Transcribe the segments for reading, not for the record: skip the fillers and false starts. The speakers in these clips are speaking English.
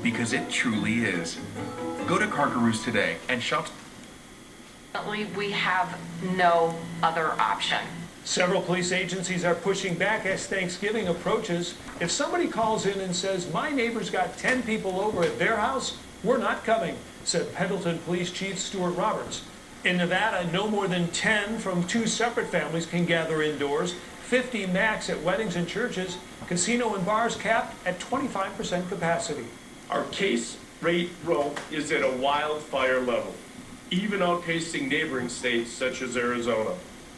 because it truly is. Go to Cargaroos today and shop. We have no other option. Several police agencies are pushing back as Thanksgiving approaches. If somebody calls in and says, my neighbor's got 10 people over at their house, we're not coming, said Pendleton Police Chief Stuart Roberts. In Nevada, no more than 10 from 2 separate families can gather indoors, 50 max at weddings and churches, casino and bars capped at 25% capacity. Our case rate growth is at a wildfire level, even outpacing neighboring states such as Arizona.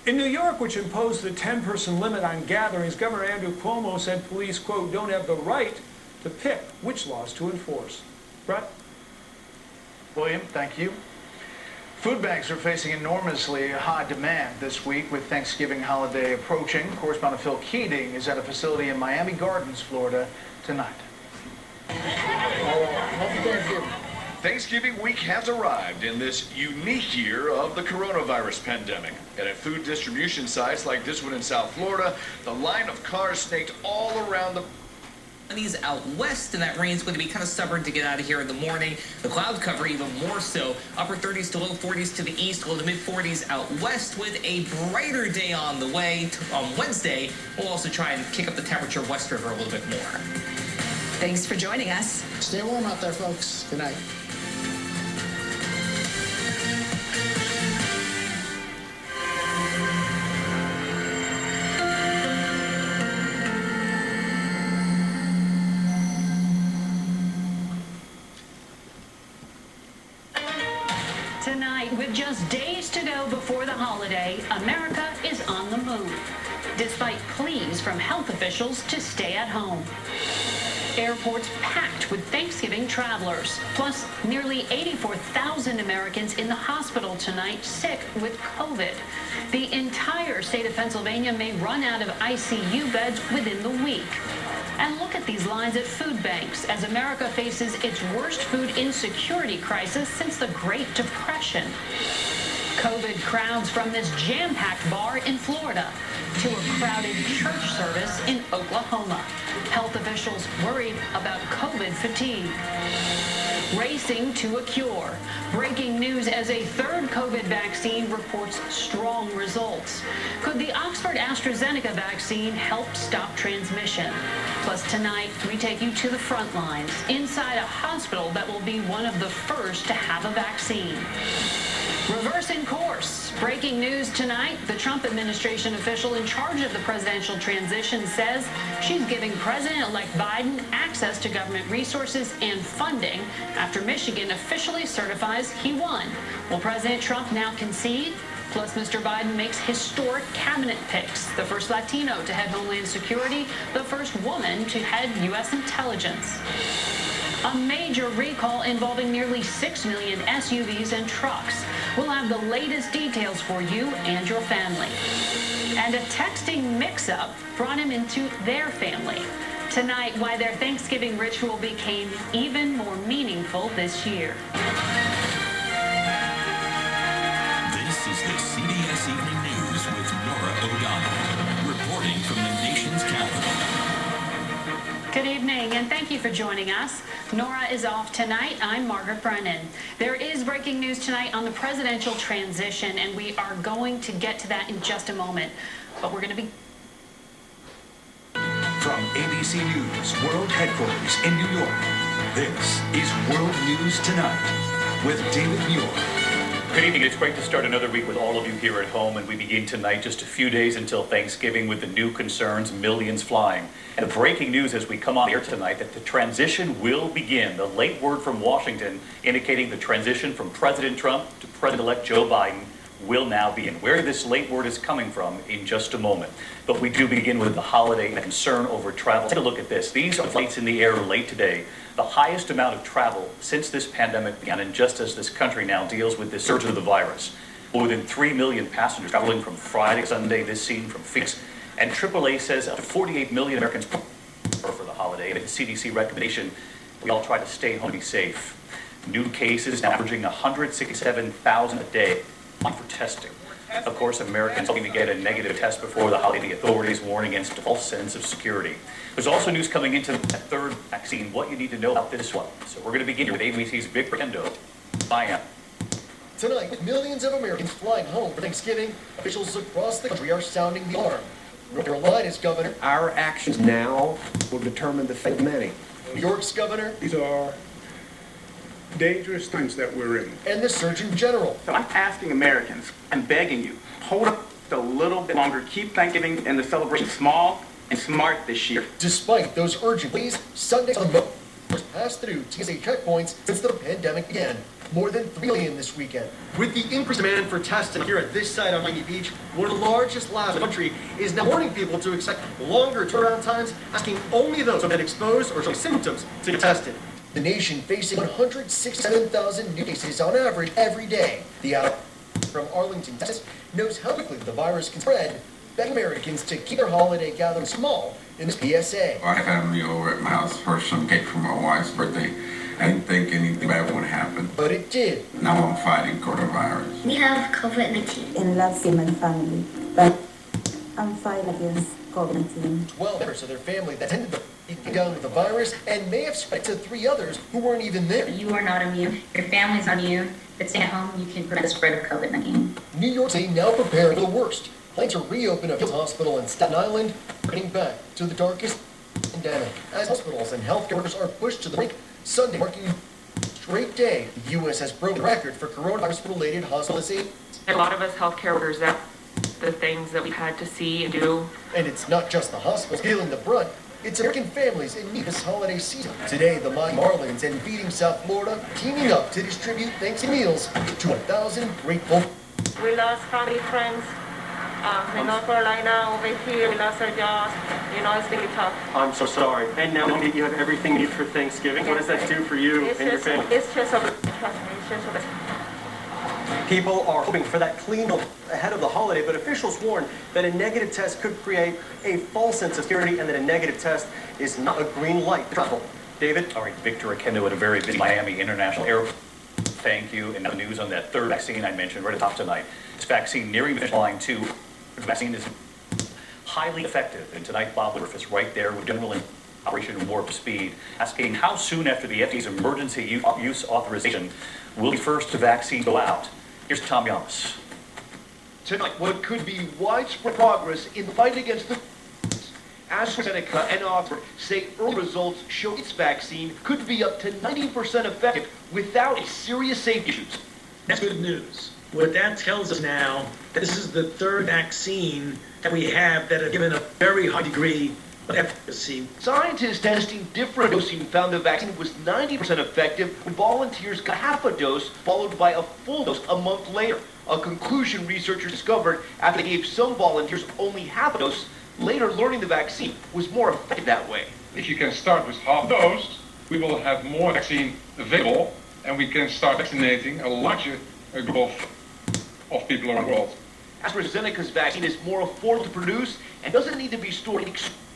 In New York, which imposed the 10-person limit on gatherings, Governor Andrew Cuomo said police, quote, don't have the right to pick which laws to enforce. Brett? William, thank you. Food banks are facing enormously high demand this week with Thanksgiving holiday approaching. Correspondent Phil Keating is at a facility in Miami Gardens, Florida, tonight. Thanksgiving week has arrived in this unique year of the coronavirus pandemic. And at food distribution sites like this one in South Florida, the line of cars snaked all around the These out west, and that rain's going to be kind of stubborn to get out of here in the morning. The cloud cover even more so. Upper 30s to low 40s to the east, low to mid 40s out west with a brighter day on the way. On Wednesday, we'll also try and kick up the temperature west river a little bit more. Thanks for joining us. Stay warm out there, folks. Good night. Tonight, with just days to go before the holiday, America is on the move, despite pleas from health officials to stay at home. Airports packed with Thanksgiving travelers, plus nearly 84,000 Americans in the hospital tonight sick with COVID. The entire state of Pennsylvania may run out of ICU beds within the week. And look at these lines at food banks as America faces its worst food insecurity crisis since the Great Depression. COVID crowds from this jam-packed bar in Florida to a crowded church service in Oklahoma. Health officials worried about COVID fatigue. Racing to a cure. Breaking news as a third COVID vaccine reports strong results. Could the Oxford AstraZeneca vaccine help stop transmission? Plus tonight, we take you to the front lines, inside a hospital that will be one of the first to have a vaccine. Reversing course. Breaking news tonight, the Trump administration official in charge of the presidential transition says she's giving President-elect Biden access to government resources and funding after Michigan officially certifies he won. Will President Trump now concede? Plus, Mr. Biden makes historic cabinet picks. The first Latino to head Homeland Security, the first woman to head U.S. intelligence. A major recall involving nearly 6 million SUVs and trucks. We'll have the latest details for you and your family. And a texting mix-up brought him into their family. Tonight, why their Thanksgiving ritual became even more meaningful this year. This is the CBS Evening News with Nora O'Donnell, reporting from the nation's capital. Good evening, and thank you for joining us. Nora is off tonight. I'm Margaret Brennan. There is breaking news tonight on the presidential transition, and we are going to get to that in just a moment. But we're going to be... From ABC News World Headquarters in New York, this is World News Tonight with David Muir. Good evening. It's great to start another week with all of you here at home, and we begin tonight just a few days until Thanksgiving with the new concerns, millions flying. And the breaking news as we come on air tonight that the transition will begin. The late word from Washington indicating the transition from President Trump to President-elect Joe Biden will now begin. Where this late word is coming from in just a moment. But we do begin with the holiday and concern over travel. Take a look at this. These are flights in the air late today. The highest amount of travel since this pandemic began, and just as this country now deals with this surge of the virus. More than 3 million passengers traveling from Friday to Sunday, this scene from Phoenix. And AAA says up to 48 million Americans for the holiday. And the CDC recommendation, we all try to stay home and be safe. New cases averaging 167,000 a day for testing. Of course, Americans hoping to get a negative test before the holiday. The authorities warn against a false sense of security. There's also news coming into the third vaccine, what you need to know about this one. So we're going to begin here with ABC's Vic Rendo. Bye. Tonight, with millions of Americans flying home for Thanksgiving, officials across the country are sounding the alarm. North Carolina's governor. Our actions now will determine the fate of many. New York's governor. These are dangerous times that we're in. And the Surgeon General. So I'm asking Americans, I'm begging you, hold up a little bit longer. Keep Thanksgiving and the celebration small and smart this year. Despite those urgent pleas, Sundays on the passed through TSA checkpoints since the pandemic began. More than 3 million this weekend. With the increased demand for testing here at this site on Miami Beach, one of the largest labs in the country is now warning people to expect longer turnaround times, asking only those who have been exposed or showing symptoms to get tested. The nation facing 167,000 new cases on average every day. The outbreak from Arlington, Texas, knows how quickly the virus can spread, begging Americans to keep their holiday gatherings small in this PSA. I had a meal over at my house for some cake for my wife's birthday. I didn't think anything bad would happen. But it did. Now I'm fighting coronavirus. We have COVID-19. In love with my family, but I'm fighting against COVID-19. 12 members of their family that tended to be down with the virus and may have spread to 3 others who weren't even there. You are not immune. Your family's not immune. But stay at home, you can prevent the spread of COVID-19. New York City now preparing for the worst. Plans to reopen a hospital in Staten Island, getting back to the darkest pandemic. As hospitals and healthcare workers are pushed to the brink, Sunday marking a straight day. The U.S. has broken a record for coronavirus-related hospitalizations. A lot of us healthcare workers, that's the things that we've had to see and do. And it's not just the hospitals feeling the brunt. It's American families in need this holiday season. Today, the Miami Marlins and Feeding South Florida teaming up to distribute Thanksgiving meals to 1,000 grateful. We lost family, friends. In North Carolina, over here, we lost our jobs. You know, it's really tough. I'm so sorry. And now that you have everything you need for Thanksgiving, what does that do for you and your family? It's just a People are hoping for that clean look ahead of the holiday, but officials warn that a negative test could create a false sense of security and that a negative test is not a green light to travel. David? All right, Victor Akendo at a very busy Miami International Airport. Thank you. And now the news on that third vaccine I mentioned right at the top tonight. This vaccine nearing the finish line too. The vaccine is highly effective. And tonight, Bob Woodruff is right there with General Operation Warp Speed, asking how soon after the FDA's emergency use authorization will the first vaccine go out. Here's Tom Yamas. Tonight, what could be widespread progress in the fight against the AstraZeneca and Oxford say early results show its vaccine could be up to 90% effective without serious safety issues. That's good news. What that tells us now, this is the third vaccine that we have that have given a very high degree of efficacy. Scientists testing different dosing found the vaccine was 90% effective when volunteers got half a dose followed by a full dose a month later. A conclusion researchers discovered after they gave some volunteers only half a dose, later learning the vaccine was more effective that way. If you can start with half dose, we will have more vaccine available and we can start vaccinating a larger group of people around the world. AstraZeneca's vaccine is more affordable to produce and doesn't need to be stored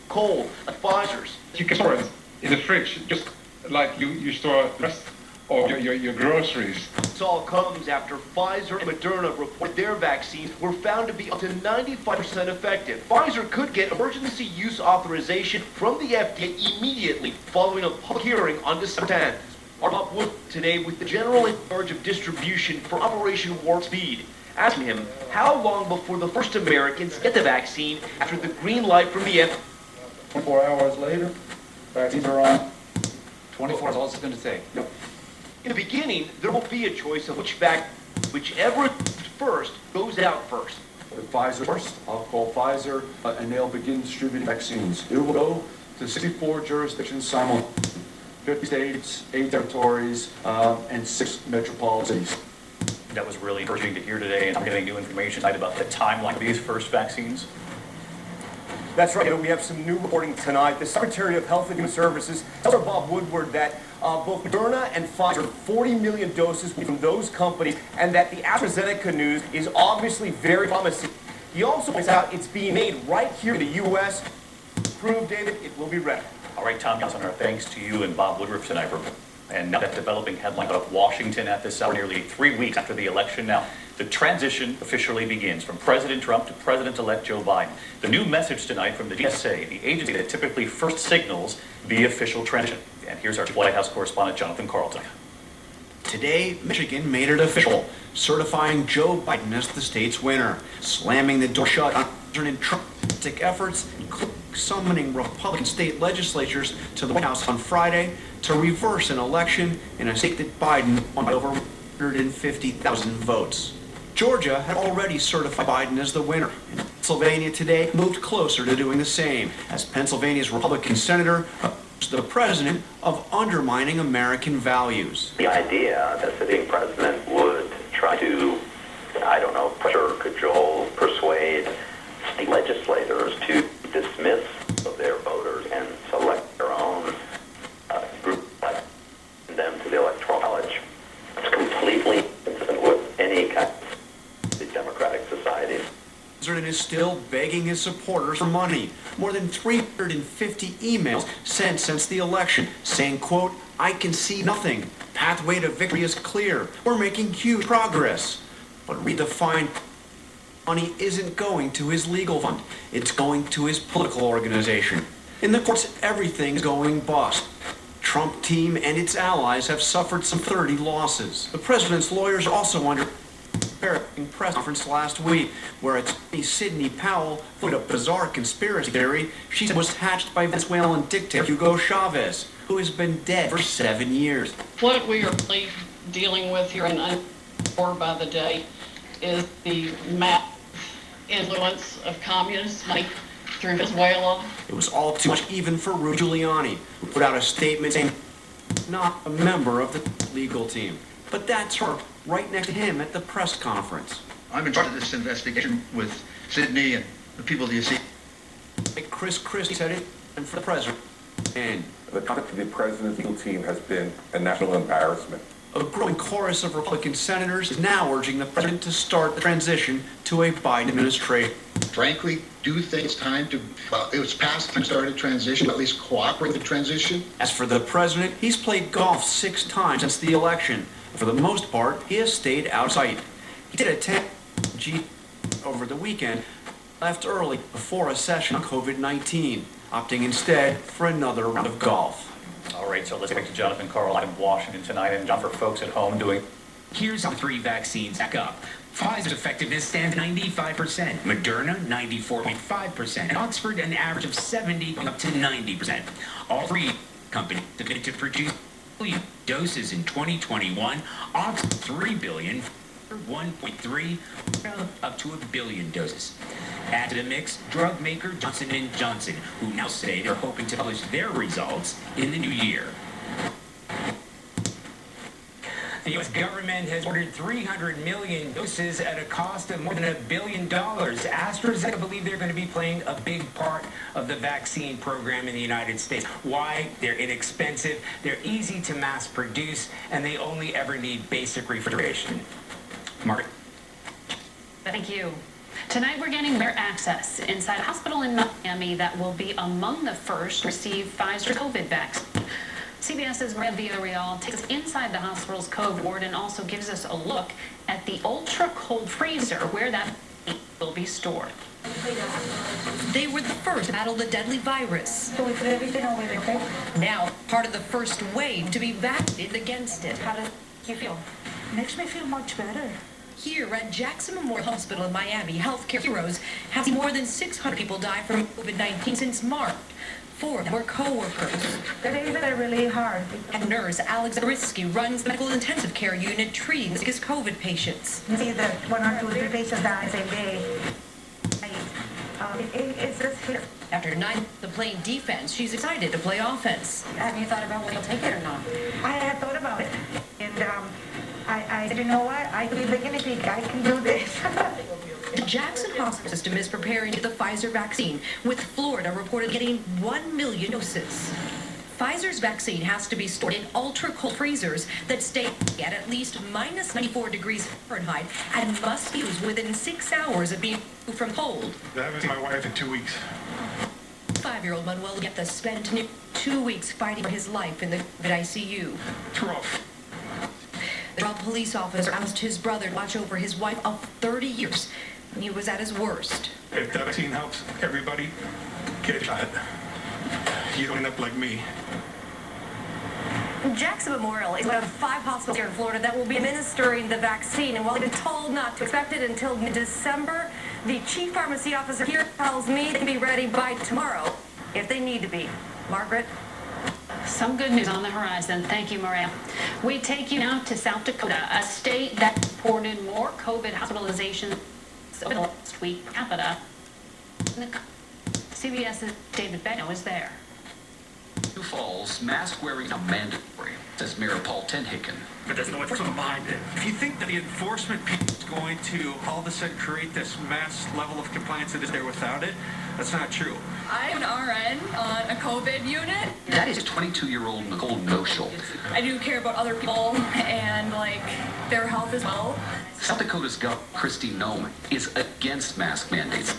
cold like Pfizer's. You can store it in the fridge, just like you store the rest of your groceries. This all comes after Pfizer and Moderna reported their vaccines were found to be up to 95% effective. Pfizer could get emergency use authorization from the FDA immediately following a public hearing on December 10th. Our Bob Wood today with the general in charge of distribution for Operation Warp Speed, asking him how long before the first Americans get the vaccine after the green light from the FDA. 24 hours later, vaccines are on. 24 is all it's going to take. Yep. In the beginning, there will be a choice of whichever first goes out first. If Pfizer first, I'll call Pfizer, and they'll begin distributing vaccines. It will go to 64 jurisdictions simultaneously, 50 states, 8 territories, and 6 metropolitan cities. That was really encouraging to hear today, and I'm getting new information tonight about the timeline of these first vaccines. That's right. We have some new reporting tonight. The Secretary of Health and Human Services tells our Bob Woodward that both Moderna and Pfizer, 40 million doses from those companies, and that the AstraZeneca news is obviously very promising. He also points out it's being made right here in the U.S. Prove, David, it will be ready. All right, Tom Johnson, our thanks to you and Bob Woodruff tonight. And now that developing headline out of Washington at this hour, nearly 3 weeks after the election. Now, The transition officially begins from President Trump to President-elect Joe Biden. The new message tonight from the GSA, the agency that typically first signals the official transition. And here's our White House correspondent, Jonathan Carlton. Today, Michigan made it official, certifying Joe Biden as the state's winner, slamming the door shut on President Trump's efforts, summoning Republican state legislatures to the White House on Friday to reverse an election in a state that Biden won by over 150,000 votes. Georgia had already certified Biden as the winner, and Pennsylvania today moved closer to doing the same, as Pennsylvania's Republican senator accused the president of undermining American values. The idea that the sitting president would try to, pressure, cajole, persuade state legislators to dismiss their voters and select their own group, and them to the Electoral College. It's completely consistent with any kind of democratic society. The president is still begging his supporters for money. More than 350 emails sent since the election saying, quote, "I can see nothing. Pathway to victory is clear. We're making huge progress." But read the fine. Money isn't going to his legal fund. It's going to his political organization. In the courts, everything's going bust. Trump team and its allies have suffered some 30 losses. The president's lawyers are also under press conference last week, where attorney Sidney Powell put a bizarre conspiracy theory she said was hatched by Venezuelan dictator Hugo Chavez, who has been dead for 7 years. What we are really dealing with here, and more by the day, is the massive influence of communist money through Venezuela. It was all too much even for Rudy Giuliani, who put out a statement saying not a member of the legal team. But that's her, right next to him at the press conference. I'm in charge of this investigation with Sidney and the people that you see. Chris Christie said it, and for the president. And the conduct of the president's legal team has been a national embarrassment. A growing chorus of Republican senators is now urging the president to start the transition to a Biden administration. Frankly, do think it's time to, it was past time to start a transition, at least cooperate with the transition. As for the president, he's played golf 6 times since the election. For the most part, he has stayed outside. He did attend G over the weekend, left early before a session on COVID-19, opting instead for another round of golf. All right, so let's get back to Jonathan Carlton in Washington tonight. And John, for folks at home doing... Here's how 3 vaccines stack up. Pfizer's effectiveness stands at 95%, Moderna 94.5%, and Oxford an average of 70 up to 90%. All 3 companies committed to produce billion doses in 2021. Oxford 3 billion, 1.3, up to 1 billion doses. Add to the mix, drug maker Johnson & Johnson, who now say they're hoping to publish their results in the new year. The U.S. government has ordered 300 million doses at a cost of more than $1 billion. AstraZeneca believe they're going to be playing a big part of the vaccine program in the United States. Why? They're inexpensive, they're easy to mass produce, and they only ever need basic refrigeration. Margaret. Thank you. Tonight we're getting rare access inside a hospital in Miami that will be among the first to receive Pfizer COVID vaccine. CBS's Maria Villarreal takes us inside the hospital's COVID ward and also gives us a look at the ultra-cold freezer where that will be stored. They were the first to battle the deadly virus. So we put everything over there, okay? Now, part of the first wave to be vaccinated against it. How does you feel? Makes me feel much better. Here at Jackson Memorial Hospital in Miami, healthcare heroes have seen more than 600 people die from COVID-19 since March. 4 were co-workers. The days are really hard. And nurse Alex Risky runs the medical intensive care unit treating the sickest COVID patients. You see that 1 or 2 or 3 patients die the same day. It's just here. After 9 months of playing defense, she's excited to play offense. Have you thought about whether you'll take it or not? I had thought about it. And I said, you know what? I could be the guinea pig. I can do this. The Jackson Hospital system is preparing for the Pfizer vaccine, with Florida reported getting 1 million doses. Pfizer's vaccine has to be stored in ultra-cold freezers that stay at least minus 94 degrees Fahrenheit and must be used within 6 hours of being removed from cold. I haven't seen my wife in 2 weeks. 5-year-old Manuel Guetta spent nearly 2 weeks fighting for his life in the ICU. It's rough. A police officer asked his brother to watch over his wife of 30 years when he was at his worst. If that vaccine helps everybody, get a shot. You don't end up like me. Jackson Memorial is one of 5 hospitals here in Florida that will be administering the vaccine. And while they've been told not to expect it until mid-December, the chief pharmacy officer here tells me they can be ready by tomorrow if they need to be. Margaret? Some good news on the horizon. Thank you, Maria. We take you now to South Dakota, a state that reported more COVID hospitalizations over the last week per capita. CBS's David Begno is there. Sioux Falls, mask wearing is now mandatory, says Mayor Paul Tenhaken. But there's no enforcement behind it. If you think that the enforcement piece is going to all of a sudden create this mass level of compliance that is there without it, that's not true. I'm an RN on a COVID unit. That is 22-year-old Nicole Noshel. I do care about other people and their health as well. South Dakota's Governor Kristi Noem is against mask mandates,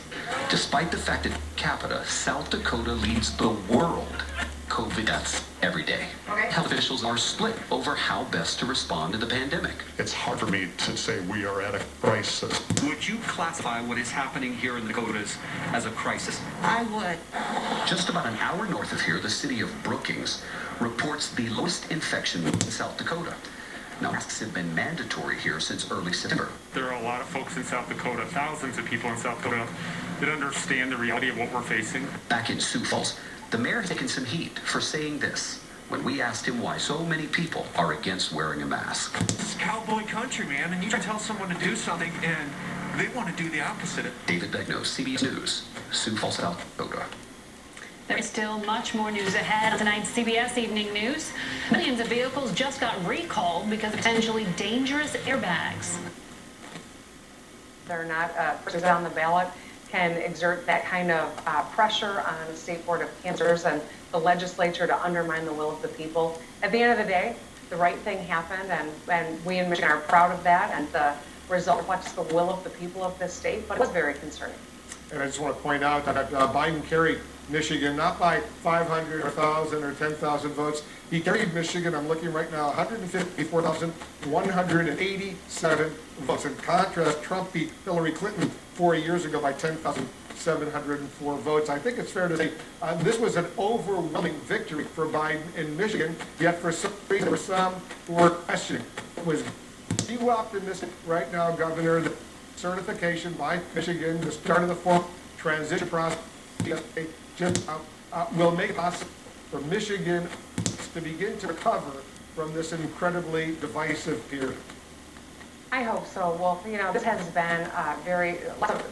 despite the fact that per capita, South Dakota leads the world COVID deaths every day. Health officials are split over how best to respond to the pandemic. It's hard for me to say we are at a crisis. Would you classify what is happening here in the Dakotas as a crisis? I would. Just about an hour north of here, the city of Brookings reports the lowest infection in South Dakota. Now, masks have been mandatory here since early September. There are a lot of folks in South Dakota, thousands of people in South Dakota, that understand the reality of what we're facing. Back in Sioux Falls, the mayor has taken some heat for saying this when we asked him why so many people are against wearing a mask. This is cowboy country, man, and you can tell someone to do something and they want to do the opposite. David Begno, CBS News, Sioux Falls, South Dakota. There's still much more news ahead on tonight's CBS Evening News. Millions of vehicles just got recalled because of potentially dangerous airbags. They're not put on the ballot can exert that kind of pressure on the State Board of Canvassers and the legislature to undermine the will of the people. At the end of the day, the right thing happened, and we in Michigan are proud of that, and the result reflects the will of the people of this state, but it was very concerning. And I just want to point out that Biden carried Michigan not by 500 or 1,000 or 10,000 votes. He carried Michigan, I'm looking right now, 154,187 votes. In contrast, Trump beat Hillary Clinton 4 years ago by 10,704 votes. I think it's fair to say this was an overwhelming victory for Biden in Michigan, yet for some reason there were some who were questioning. Was you optimistic right now, Governor, that certification by Michigan, the start of the formal transition process, will make it possible for Michigan to begin to recover from this incredibly divisive period? I hope so. Well, this has been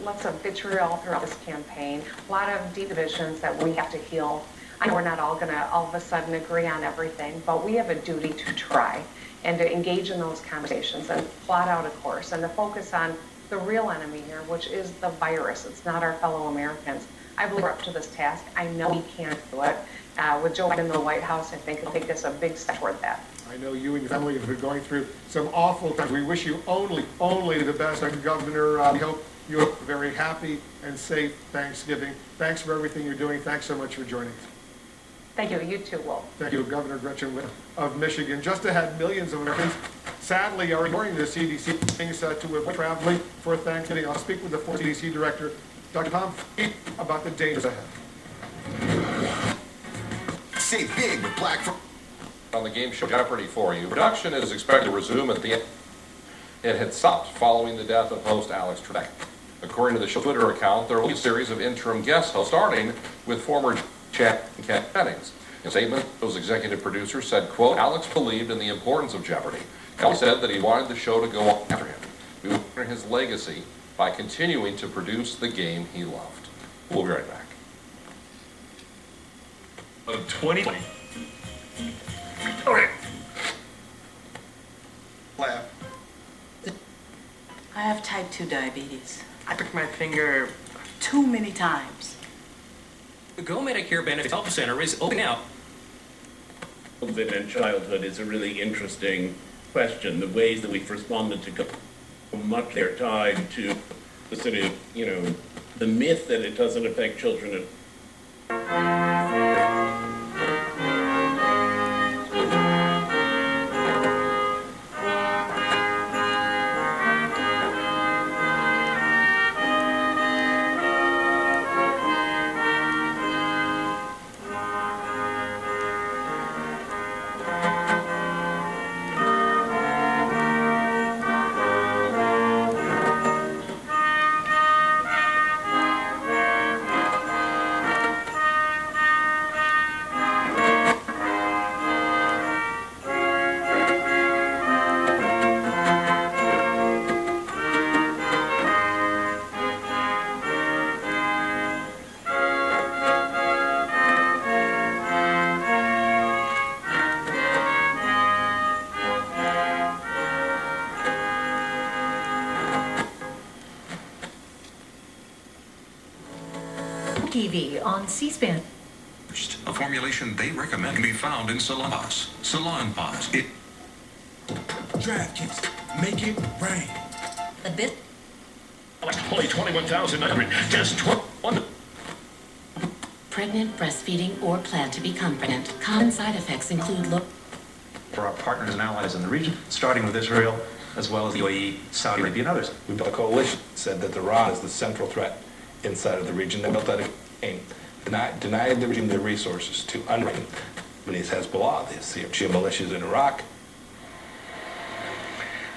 lots of vitriol throughout this campaign, a lot of deep divisions that we have to heal. I know we're not all going to all of a sudden agree on everything, but we have a duty to try and to engage in those conversations and plot out a course and to focus on the real enemy here, which is the virus. It's not our fellow Americans. I believe we're up to this task. I know we can do it. With Joe Biden in the White House, I think it'll take us a big step toward that. I know you and your family have been going through some awful times. We wish you only the best. And Governor, we hope you have a very happy and safe Thanksgiving. Thanks for everything you're doing. Thanks so much for joining us. Thank you. You too, Will. Thank you, Governor Gretchen Whitmer of Michigan. Just ahead, millions of Americans sadly are ignoring the CDC things to avoid traveling for Thanksgiving. I'll speak with the former CDC director, Dr. Tom Flippin, about the dangers ahead. Save big with Black Friday. On the game show Jeopardy for you. Production is expected to resume at the end. It had stopped following the death of host Alex Trebek. According to the show Twitter account, there will be a series of interim guest hosts, starting with former Chad and Kat Bennings. In a statement, those executive producers said, quote, Alex believed in the importance of Jeopardy. He said that he wanted the show to go on after him. We will honor his legacy by continuing to produce the game he loved. We'll be right back. 2020. Okay. Laugh. I have type 2 diabetes. I pricked my finger too many times. The Go Medicare Benefits Help Center is open now. COVID and childhood is a really interesting question. The ways that we've responded to COVID, much they're tied to the sort of, the myth that it doesn't affect children at TV on C-SPAN. A formulation they recommend can be found in Salon Pots. Salon Pots. DraftKings, make it rain. A bit. Only 21,900. Just 21. Pregnant, breastfeeding, or plan to become pregnant. Common side effects include low. For our partners and allies in the region, starting with Israel, as well as the UAE, Saudi Arabia, and others. We built a coalition, said that Iran is the central threat inside of the region. They built that again. Denied the regime their resources to undermine Hezbollah, the Shia militias in Iraq.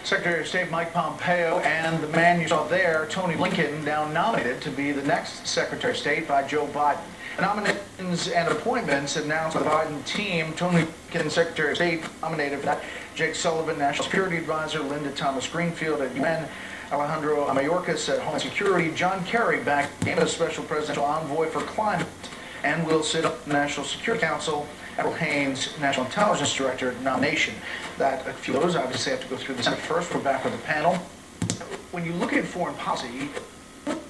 Secretary of State Mike Pompeo and the man you saw there, Tony Blinken, now nominated to be the next Secretary of State by Joe Biden. Nominations and appointments announced by the Biden team. Tony Blinken, Secretary of State, nominated for that. Jake Sullivan, National Security Advisor. Linda Thomas-Greenfield at UN. Alejandro Mayorkas at Homeland Security. John Kerry back as Special Presidential Envoy for Climate. And will sit on the National Security Council. Admiral Haynes, National Intelligence Director nomination. That a few of those obviously have to go through the Senate first. We're back with the panel. When you look at foreign policy,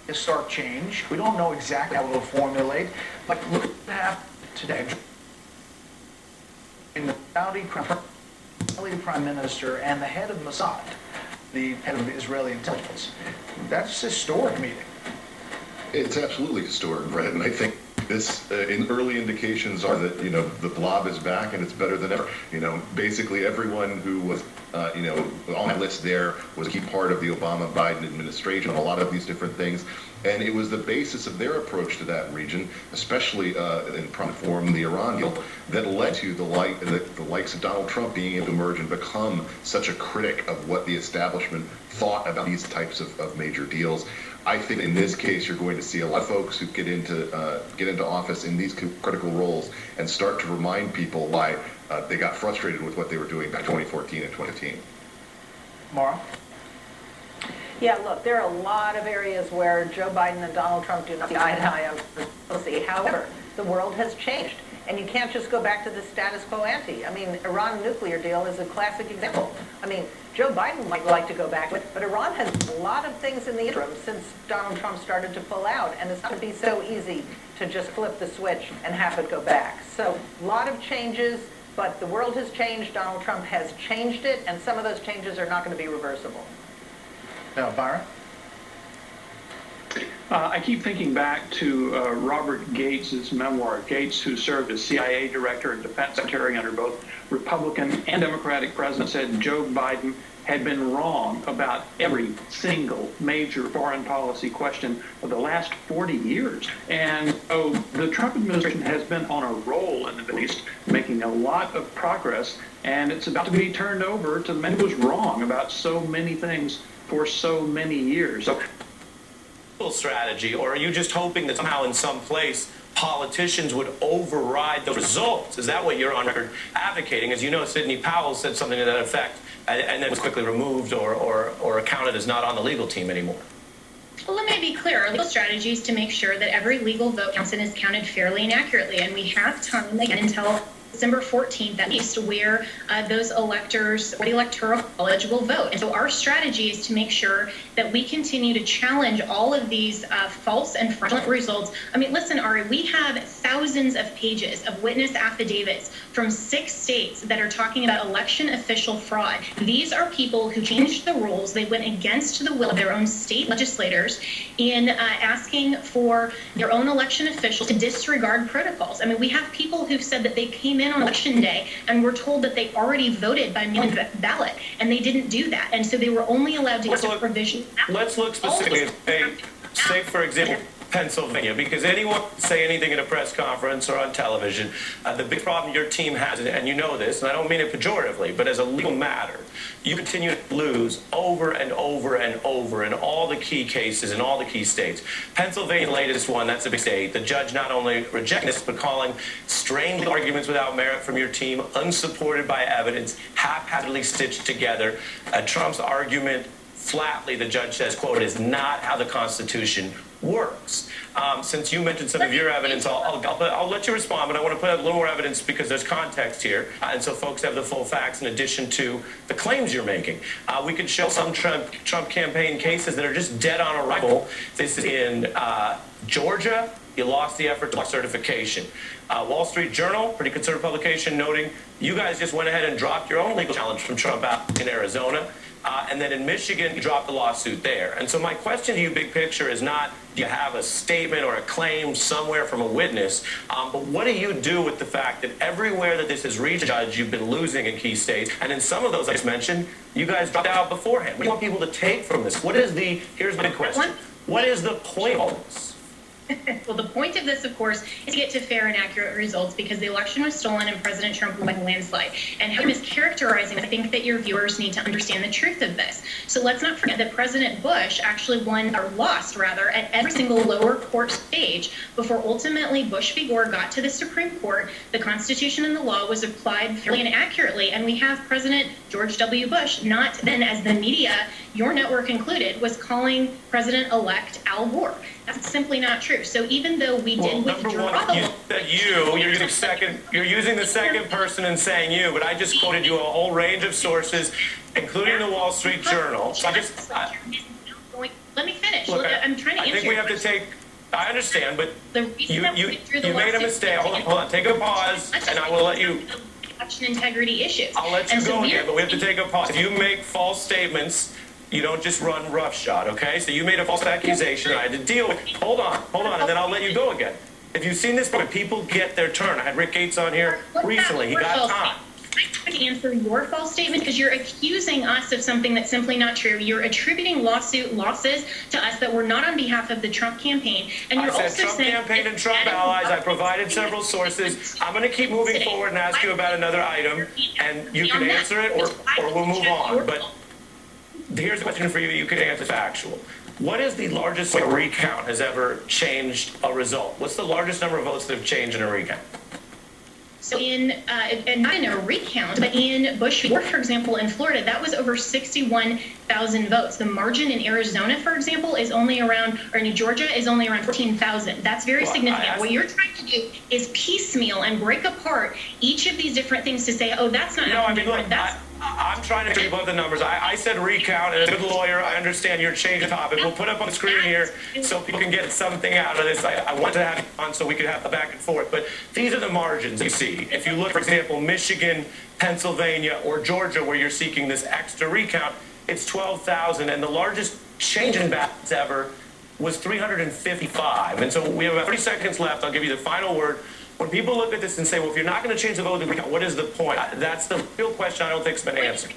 a stark change. We don't know exactly how it will formulate, but look at what happened today. In the Saudi Prime Minister and the head of Mossad, the head of Israeli intelligence. That's a historic meeting. It's absolutely historic, Brett, and I think this early indications are that, the blob is back and it's better than ever. Basically everyone who was, on that list there was a key part of the Obama-Biden administration on a lot of these different things. And it was the basis of their approach to that region, especially in prominent form, the Iran deal, that led to the likes of Donald Trump being able to emerge and become such a critic of what the establishment thought about these types of major deals. I think in this case, you're going to see a lot of folks who get into office in these critical roles and start to remind people why they got frustrated with what they were doing back in 2014 and 2015. Maura? Yeah, look, there are a lot of areas where Joe Biden and Donald Trump do not see eye to eye on policy. However, the world has changed, and you can't just go back to the status quo ante. I mean, Iran nuclear deal is a classic example. I mean, Joe Biden might like to go back, but Iran has a lot of things in the interim since Donald Trump started to pull out, and it's not going to be so easy to just flip the switch and have it go back. So, a lot of changes, but the world has changed. Donald Trump has changed it, and some of those changes are not going to be reversible. Now, Byron? I keep thinking back to Robert Gates' memoir. Gates, who served as CIA director and defense secretary under both Republican and Democratic presidents, said Joe Biden had been wrong about every single major foreign policy question of the last 40 years. And the Trump administration has been on a roll in the Middle East, making a lot of progress, and it's about to be turned over to the man who was wrong about so many things for so many years. So, strategy, or are you just hoping that somehow in some place politicians would override the results? Is that what you're on record advocating? As you know, Sidney Powell said something to that effect and then was quickly removed or accounted as not on the legal team anymore. Well, let me be clear. Our legal strategy is to make sure that every legal vote counts and is counted fairly and accurately, and we have time again until December 14th at least, where those electors or the Electoral College will vote. And so our strategy is to make sure that we continue to challenge all of these false and fraudulent results. I mean, listen, Ari, we have thousands of pages of witness affidavits from 6 states that are talking about election official fraud. These are people who changed the rules. They went against the will of their own state legislators in asking for their own election officials to disregard protocols. I mean, we have people who've said that they came in on election day and were told that they already voted by mail-in ballot, and they didn't do that. And so they were only allowed to get a provision. Let's look specifically at, say, for example, Pennsylvania, because anyone can say anything at a press conference or on television. The big problem your team has, and you know this, and I don't mean it pejoratively, but as a legal matter, you continue to lose over and over and over in all the key cases in all the key states. Pennsylvania, the latest one, that's a big state. The judge not only rejecting this, but calling strained arguments without merit from your team, unsupported by evidence, haphazardly stitched together. Trump's argument, flatly, the judge says, quote, is not how the Constitution works. Since you mentioned some of your evidence, I'll let you respond, but I want to put out a little more evidence because there's context here, and so folks have the full facts in addition to the claims you're making. We could show some Trump campaign cases that are just dead on arrival. This is in Georgia, You lost the effort to certification. Wall Street Journal, pretty conservative publication, noting you guys just went ahead and dropped your own legal challenge from Trump out in Arizona. And then in Michigan, you dropped the lawsuit there. And so my question to you, big picture, is not do you have a statement or a claim somewhere from a witness, but what do you do with the fact that everywhere that this has reached a judge, you've been losing in key states, and in some of those I just mentioned, you guys dropped out beforehand. What do you want people to take from this? Here's my question. What is the point of all this? Well, the point of this, of course, is to get to fair and accurate results because the election was stolen and President Trump won a landslide. And how mischaracterizing, I think that your viewers need to understand the truth of this. So let's not forget that President Bush actually won, or lost rather, at every single lower court stage before ultimately Bush v. Gore got to the Supreme Court. The Constitution and the law was applied fairly and accurately, and we have President George W. Bush, not then as the media, your network included, was calling President-elect Al Gore. That's simply not true. So even though we did withdraw you're using the second person and saying you, but I just quoted you a whole range of sources, including the Wall Street Journal. So let me finish. Look, I'm trying to answer. I think we have to take. I understand, but you made a mistake. Hold on. Take a pause, and I will let you. Election integrity issues. I'll let you go again, but we have to take a pause. If you make false statements, you don't just run roughshod, okay? So you made a false accusation I had to deal with. Hold on, and then I'll let you go again. If you've seen this, people get their turn. I had Rick Gates on here recently. He got time. I can answer your false statement because you're accusing us of something that's simply not true. You're attributing lawsuit losses to us that were not on behalf of the Trump campaiign. And you're I said also Trump saying campaign and Trump allies. I provided several sources. I'm going to keep moving forward and ask you about another item, and you can answer it or we'll move on. But here's a question for you. You can answer factual. What is the largest recount has ever changed a result? What's the largest number of votes that have changed in a recount? So and not in a recount, but in Bush v. Gore, for example, in Florida, that was over 61,000 votes. The margin in Arizona, for example, is only around, or in Georgia, is only around 14,000. That's very significant. What you're trying to do is piecemeal and break apart each of these different things to say, oh, that's not different. I'm trying to figure out the numbers. I said recount, and as a good lawyer, I understand you're changing the topic. We'll put up on the screen here so people can get something out of this. I want to have it on so we can have the back and forth. But these are the margins you see. If you look, for example, Michigan, Pennsylvania, or Georgia, where you're seeking this extra recount, it's 12,000, and the largest change in ballots ever was 355. And so we have about 30 seconds left. I'll give you the final word. When people look at this and say, well, if you're not going to change the vote, what is the point? That's the real question I don't think has been answered.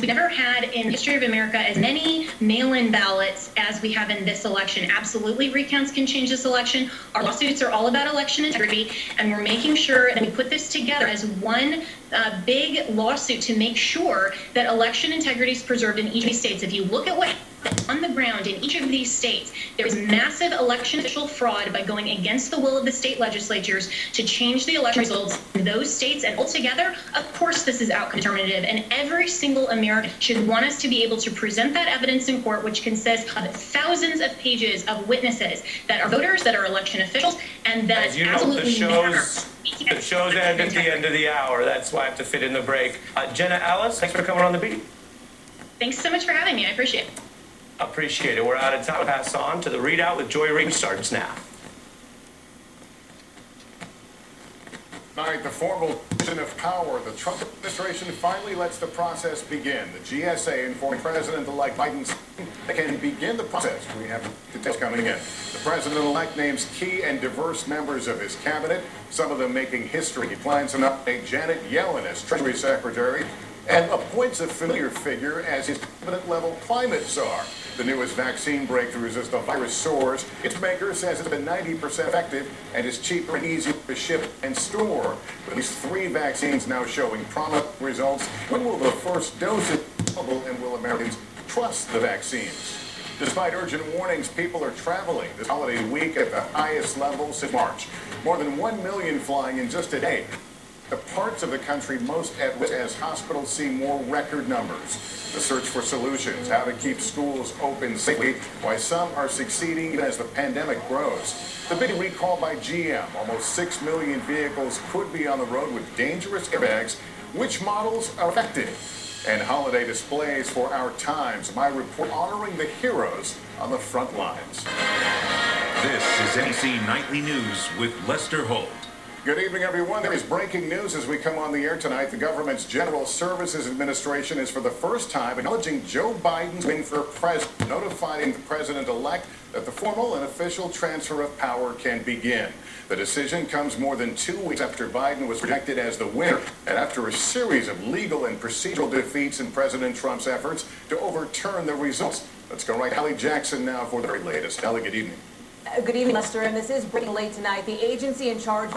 We never had in the history of America as many mail-in ballots as we have in this election. Absolutely, recounts can change this election. Our lawsuits are all about election integrity, and we're making sure that we put this together as one big lawsuit to make sure that election integrity is preserved in each of these states. If you look at what on the ground in each of these states, there is massive election official fraud by going against the will of the state legislatures to change the election results in those states. And altogether, of course, this is outcome determinative. And every single American should want us to be able to present that evidence in court, which consists of thousands of pages of witnesses that are voters, that are election officials, and that absolutely matter. The show's end at the end of the hour. That's why I have to fit in the break. Jenna Ellis, thanks for coming on the beat. Thanks so much for having me. I appreciate it. Appreciate it. We're out of time. Pass on to the readout with Joy Reid. Starts now. Tonight, the formal position of power. The Trump administration finally lets the process begin. The GSA informed President-elect Biden they can begin the process. We have details coming in. The president-elect names key and diverse members of his cabinet, some of them making history. He plans to nominate Janet Yellen as Treasury Secretary and appoints a familiar figure as his cabinet-level climate czar. The newest vaccine breakthroughs as the virus soars. Its maker says it's been 90% effective and is cheaper and easier to ship and store. With at least 3 vaccines now showing promising results, when will the first dose be available, and will Americans trust the vaccines? Despite urgent warnings, people are traveling this holiday week at the highest level since March. More than 1 million flying in just a day. The parts of the country most at risk as hospitals see more record numbers. The search for solutions, how to keep schools open safely, why some are succeeding even as the pandemic grows. The big recall by GM, almost 6 million vehicles could be on the road with dangerous airbags. Which models are effective? and holiday displays for our times. My report honoring the heroes on the front lines. This is NBC Nightly News with Lester Holt. Good evening, everyone. There is breaking news as we come on the air tonight. The government's General Services Administration is for the first time acknowledging Joe Biden's win for president, notifying the president-elect that the formal and official transfer of power can begin. The decision comes more than 2 weeks after Biden was projected as the winner and after a series of legal and procedural defeats in President Trump's efforts to overturn the results. Let's go right to Hallie Jackson now for the very latest. Hallie, good evening. Good evening, Lester, and this is breaking late tonight. The agency in charge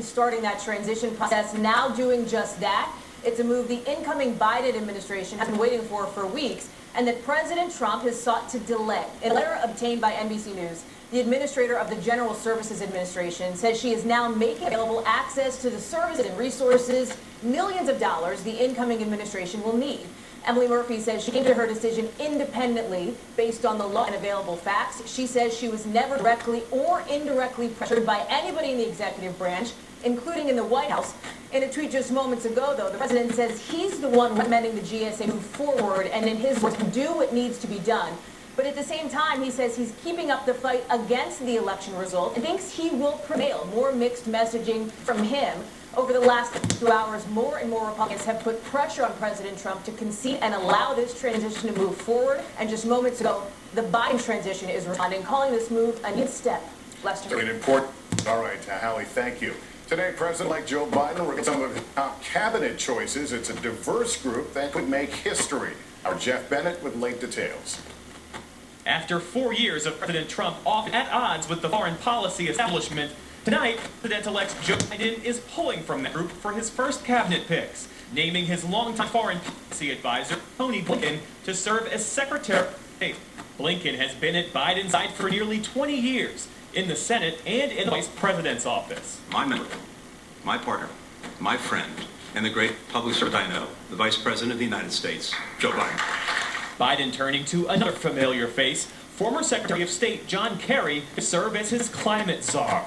starting that transition process, now doing just that. It's a move the incoming Biden administration has been waiting for weeks, and that President Trump has sought to delay. In a letter obtained by NBC News, the administrator of the General Services Administration says she is now making available access to the services and resources, millions of dollars the incoming administration will need. Emily Murphy says she came to her decision independently based on the law and available facts. She says she was never directly or indirectly pressured by anybody in the executive branch, including in the White House. In a tweet just moments ago, though, the president says he's the one recommending the GSA move forward and, in his words, do what needs to be done. But at the same time, he says he's keeping up the fight against the election result and thinks he will prevail. More mixed messaging from him. Over the last 2 hours, more and more Republicans have put pressure on President Trump to concede and allow this transition to move forward. And just moments ago, the Biden transition is responding, calling this move a new step. Lester. Very important. All right, Hallie, thank you. Today, President-elect Joe Biden will get some of his top cabinet choices. It's a diverse group that could make history. Our Jeff Bennett with late details. After 4 years of President Trump often at odds with the foreign policy establishment, tonight, President-elect Joe Biden is pulling from that group for his first cabinet picks, naming his longtime foreign policy advisor, Tony Blinken, to serve as Secretary of State. Blinken has been at Biden's side for nearly 20 years, in the Senate and in the Vice President's office. My member, my partner, my friend, and the great public servant I know, the Vice President of the United States, Joe Biden. Biden turning to another familiar face, former Secretary of State John Kerry, to serve as his climate czar,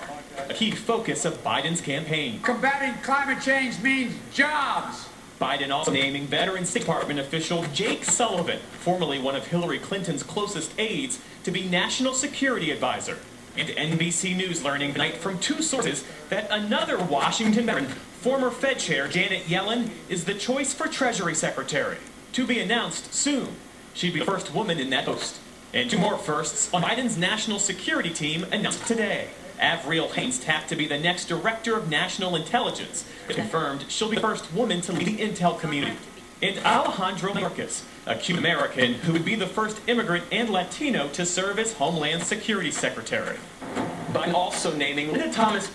a key focus of Biden's campaign. Combating climate change means jobs. Biden also naming veteran State Department official Jake Sullivan, formerly one of Hillary Clinton's closest aides, to be National Security Advisor. And NBC News learning tonight from 2 sources that another Washington veteran, former Fed Chair Janet Yellen, is the choice for Treasury Secretary, to be announced soon. She'd be the first woman in that post. And 2 more firsts on Biden's national security team announced today. Avril Haines tapped to be the next Director of National Intelligence. It confirmed she'll be the first woman to lead the intel community. And Alejandro Mayorkas, a Cuban American who would be the first immigrant and Latino to serve as Homeland Security Secretary. Biden also naming Linda Thomas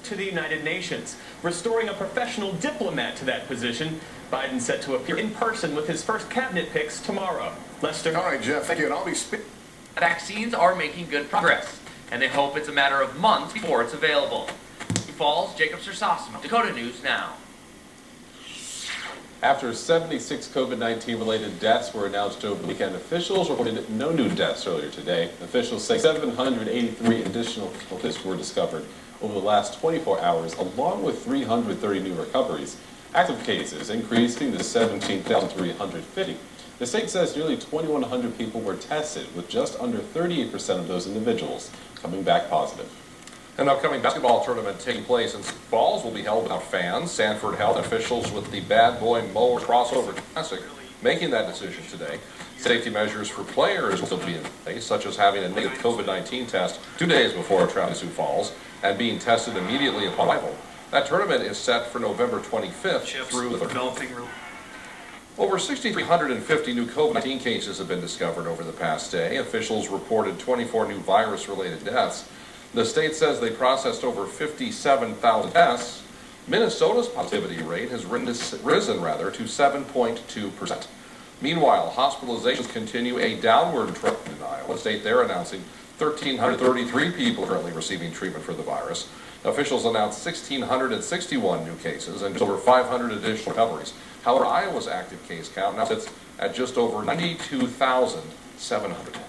to the United Nations, restoring a professional diplomat to that position. Biden set to appear in person with his first cabinet picks tomorrow. Lester. All right, Jeff, thank you. And I'll be Vaccines are making good progress, and they hope it's a matter of months before it's available. Sioux Falls, Jacob Sersosimo, Dakota News Now. After 76 COVID-19 related deaths were announced over the weekend, officials reported no new deaths earlier today. Officials say 783 additional cases were discovered over the last 24 hours, along with 330 new recoveries. Active cases increasing to 17,350. The state says nearly 2,100 people were tested, with just under 38% of those individuals coming back positive. An upcoming basketball tournament taking place in Sioux Falls will be held without fans. Sanford held officials with the Bad Boy Mower Crossover Classic making that decision today. Safety measures for players will still be in place, such as having a negative COVID-19 test 2 days before traveling to Sioux Falls and being tested immediately upon arrival. That tournament is set for November 25th through the 3rd. Over 6,350 new COVID-19 cases have been discovered over the past day. Officials reported 24 new virus-related deaths. The state says they processed over 57,000 tests. Minnesota's positivity rate has risen to 7.2%. Meanwhile, hospitalizations continue a downward trend in Iowa. State they're announcing 1,333 people currently receiving treatment for the virus. Officials announced 1,661 new cases and over 500 additional recoveries. However, Iowa's active case count now sits at just over 92,700.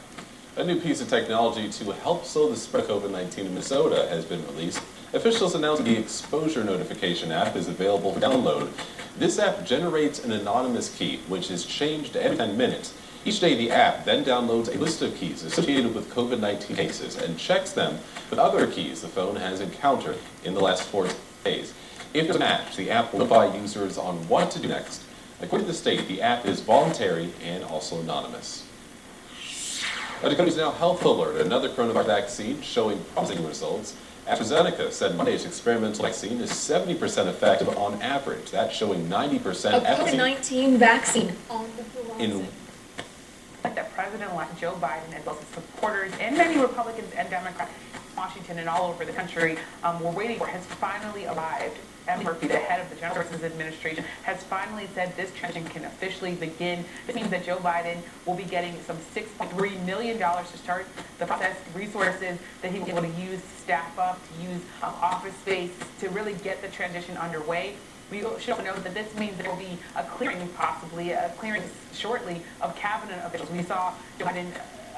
A new piece of technology to help slow the spread of COVID-19 in Minnesota has been released. Officials announced the Exposure Notification app is available for download. This app generates an anonymous key, which is changed every 10 minutes. Each day, the app then downloads a list of keys associated with COVID-19 cases and checks them with other keys the phone has encountered in the last 4 days. If there's a match, the app will notify users on what to do next. According to the state, the app is voluntary and also anonymous. Dakota News Now Health Alert, another coronavirus vaccine showing promising results. AstraZeneca said Monday's experimental vaccine is 70% effective on average. That's showing 90% a efficacy. COVID-19 vaccine on the horizon. That President-elect Joe Biden and both his supporters and many Republicans and Democrats in Washington and all over the country were waiting for has finally arrived. Emily Murphy, the head of the General Services Administration, has finally said this transition can officially begin. This means that Joe Biden will be getting some $6.3 million to start the process, resources that he will be able to use to staff up, to use office space, to really get the transition underway. We should also note that this means there will be a clearing, possibly, a clearing shortly of cabinet officials. We saw Joe Biden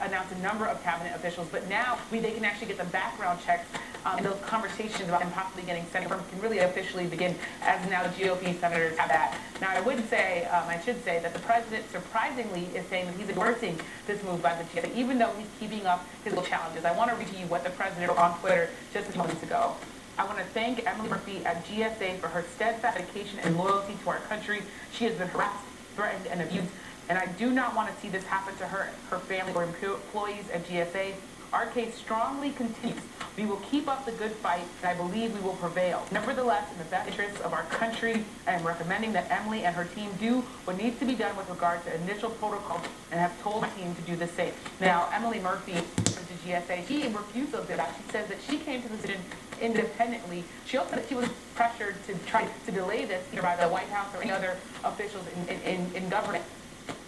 announce a number of cabinet officials, but now they can actually get the background checks and those conversations about him possibly getting Senate can really officially begin, as now the GOP senators have that. Now, I should say that the president surprisingly is saying that he's endorsing this move by the GSA, even though he's keeping up his little challenges. I want to read to you what the president wrote on Twitter just a few moments ago. I want to thank Emily Murphy at GSA for her steadfast dedication and loyalty to our country. She has been harassed, threatened, and abused, and I do not want to see this happen to her family, or employees at GSA. Our case strongly continues. We will keep up the good fight, and I believe we will prevail. Nevertheless, in the best interests of our country, I am recommending that Emily and her team do what needs to be done with regard to initial protocol, and have told my team to do the same. Now, Emily Murphy to GSA, she refused to do that. She says that she came to the decision independently. She also said that she was pressured to try to delay this either by the White House or any other officials in government.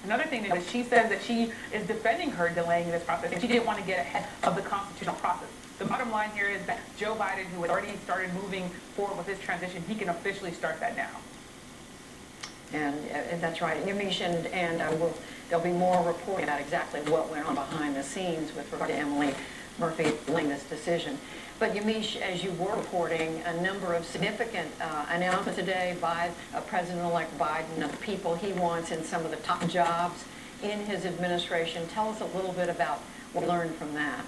Another thing is she says that she is defending her delaying this process, and she didn't want to get ahead of the constitutional process. The bottom line here is that Joe Biden, who had already started moving forward with his transition, he can officially start that now. And that's right. Yamiche, and there'll be more reporting about exactly what went on behind the scenes with regard to Emily Murphy delaying this decision. But Yamiche, as you were reporting, a number of significant announcements today by President-elect Biden of the people he wants in some of the top jobs in his administration. Tell us a little bit about what we learned from that.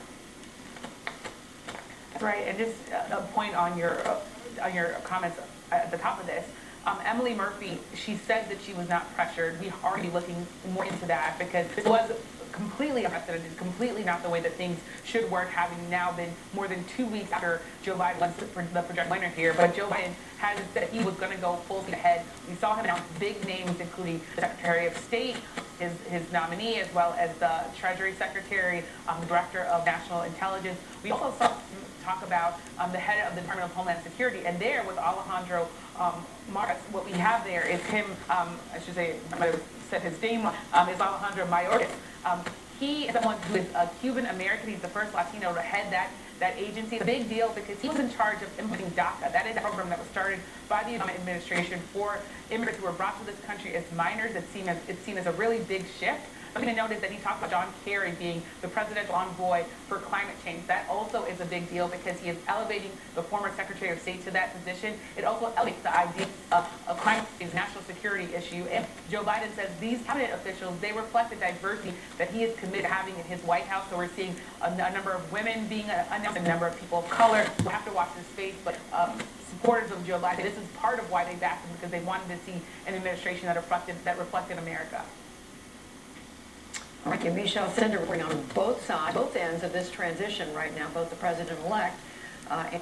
That's right, and just a point on your comments at the top of this. Emily Murphy, she said that she was not pressured. We are already looking more into that because this was completely unprecedented, completely not the way that things should work, having now been more than 2 weeks after Joe Biden was the projected winner here. But Joe Biden has said he was going to go full speed ahead. We saw him announce big names, including the Secretary of State, his nominee, as well as the Treasury Secretary, the Director of National Intelligence. We also saw him talk about the head of the Department of Homeland Security, and there was Alejandro Mayorkas. What we have there is him, I should say, I might have said his name, is Alejandro Mayorkas. He is someone who is a Cuban American. He's the first Latino to head that agency. It's a big deal because he was in charge of implementing DAKA. That is a program that was started by the Obama administration for immigrants who were brought to this country as minors. It's seen as a really big shift. Something to note is that he talked about John Kerry being the presidential envoy for climate change. That also is a big deal because he is elevating the former Secretary of State to that position. It also elevates the idea of climate change, national security issue. And Joe Biden says these cabinet officials, they reflect the diversity that he is committed to having in his White House. So we're seeing a number of women being announced, a number of people of color. We'll have to watch this space, but supporters of Joe Biden, this is part of why they backed him, because they wanted to see an administration that reflected America. All right, Michelle Sender reporting on both sides, both ends of this transition right now, both the president-elect and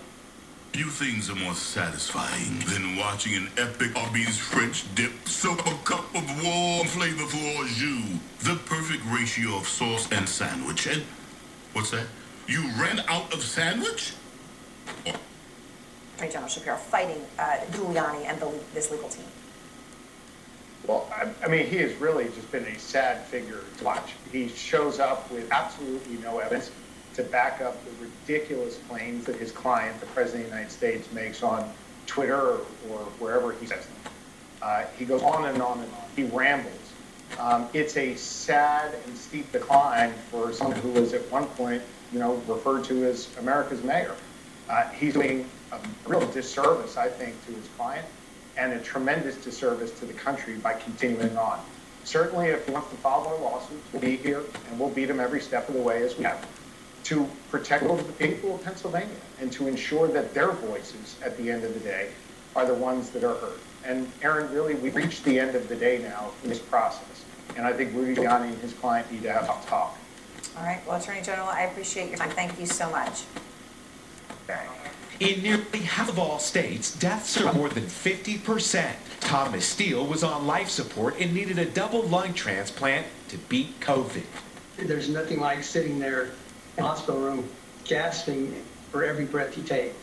Few things are more satisfying than watching an epic Arby's French dip soak up a cup of warm, flavorful au jus. The perfect ratio of sauce and sandwich. And what's that? You ran out of sandwich? Attorney General Shapiro fighting Giuliani and this legal team. Well, I mean, he has really just been a sad figure to watch. He shows up with absolutely no evidence to back up the ridiculous claims that his client, the President of the United States, makes on Twitter or wherever he says them. He goes on and on and on. He rambles. It's a sad and steep decline for someone who was at one point, referred to as America's mayor. He's doing a real disservice, I think, to his client. and a tremendous disservice to the country by continuing on. Certainly, if he wants to file more lawsuits, we'll be here and we'll beat him every step of the way as we have to protect the people of Pennsylvania and to ensure that their voices at the end of the day are the ones that are heard. And Aaron, really, we've reached the end of the day now in this process. And I think Rudy Giuliani and his client need to have a talk. All right. Well, Attorney General, I appreciate your time. Thank you so much. In nearly half of all states, deaths are more than 50%. Thomas Steele was on life support and needed a double lung transplant to beat COVID. There's nothing like sitting there in the hospital room gasping for every breath you take.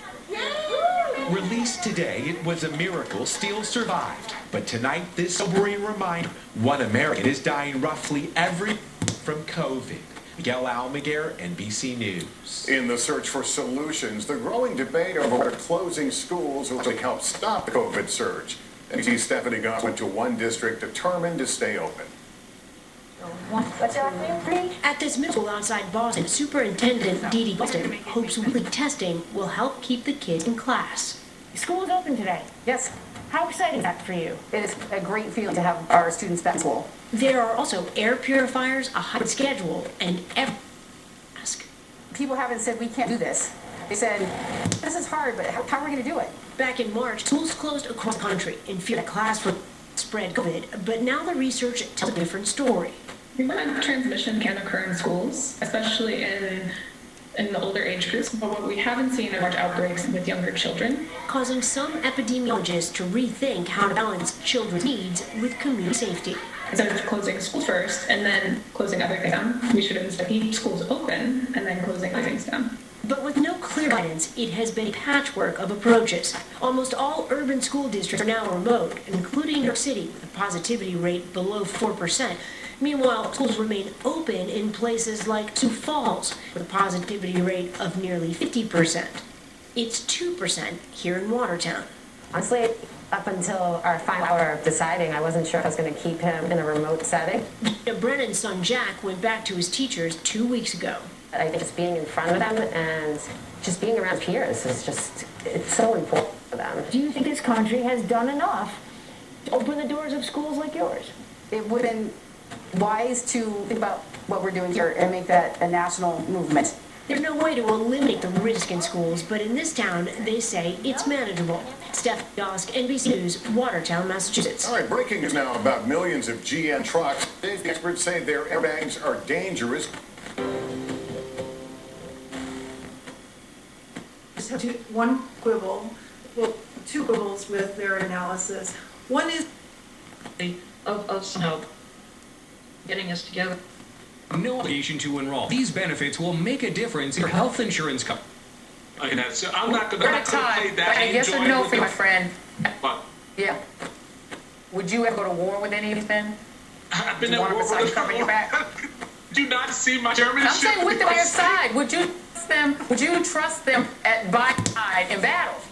Released today, it was a miracle Steele survived. But tonight, this sobering reminder, one American is dying roughly every from COVID. Miguel Almaguer, NBC News. In the search for solutions, the growing debate over whether closing schools will help stop the COVID surge. NBC's Stephanie Goss went to one district determined to stay open. At this middle school outside Boston, Superintendent Dee Dee Boston hopes weekly testing will help keep the kids in class. School is open today. Yes. How exciting is that for you? It is a great feeling to have our students back in school. There are also air purifiers, a hybrid schedule, and mask. People haven't said we can't do this. They said, this is hard, but how are we going to do it? Back in March, schools closed across the country in fear that class would spread COVID, but now the research tells a different story. Transmission can occur in schools, especially in the older age groups, but what we haven't seen are large outbreaks with younger children. Causing some epidemiologists to rethink how to balance children's needs with community safety. Instead of closing schools first and then closing other things down, we should instead keep schools open and then closing other things down. But with no clear guidance, it has been a patchwork of approaches. Almost all urban school districts are now remote, including New York City, with a positivity rate below 4%. Meanwhile, schools remain open in places like Sioux Falls, with a positivity rate of nearly 50%. It's 2% here in Watertown. Honestly, up until our final hour of deciding, I wasn't sure if I was going to keep him in a remote setting. Brennan's son Jack went back to his teachers 2 weeks ago. I think just being in front of them and just being around peers is just, it's so important for them. Do you think this country has done enough to open the doors of schools like yours? It would have been wise to think about what we're doing here and make that a national movement. There's no way to eliminate the risk in schools, but in this town, they say it's manageable. Steph Gosk, NBC News, Watertown, Massachusetts. All right, breaking news now about millions of GM trucks. The experts say their airbags are dangerous. Just have one quibble, well, two quibbles with their analysis. One is of some help getting us together. No obligation to enroll. These benefits will make a difference in your health insurance coverage. I'm not going to play that. Yes or no for my friend? What? Yeah. Would you ever go to war with any of these men? I've been at war with covering your back. Do you not see my chairmanship? I'm saying with their side. Would you trust them? Would you trust them at by side in battles?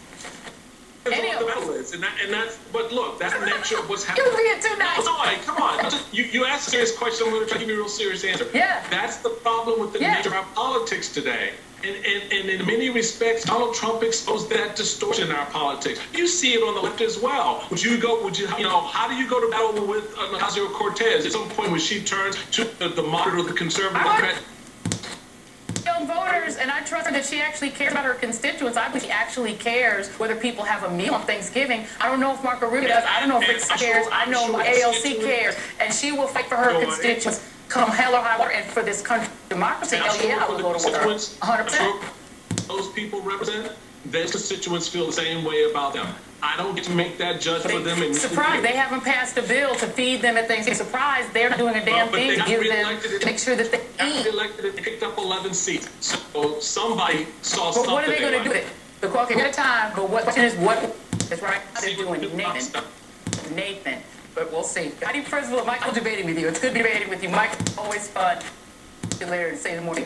Any of them. And that's, but look, that's the nature of what's happening. You're being too nice. No, come on. You asked a serious question. I'm going to try to give you a real serious answer. Yeah. That's the problem with the nature of our politics today. And in many respects, Donald Trump exposed that distortion in our politics. You see it on the left as well. How do you go to battle with Ocasio-Cortez at some point when she turns to the moderate or the conservative Democrat? Voters, and I trust her that she actually cares about her constituents. I believe she actually cares whether people have a meal on Thanksgiving. I don't know if Marco Rubio does. I don't know if Rick cares. I know ALC cares. And she will fight for her constituents come hell or high water. And for this country, democracy, I will go to war. 100%. Those people represent, their constituents feel the same way about them. I don't get to make that judgment for them. Surprised they haven't passed a bill to feed them at Thanksgiving. Surprised they're not doing a damn thing to give them, to make sure that they eat. Elected and picked up 11 seats. So somebody saw something. But what are they going to do with it? The clock at a time. But what question is what? That's right. They're doing Nathan. But we'll see. I think first of all, Michael debating with you. It's good debating with you, Mike. Always fun. See you later. Say in the morning.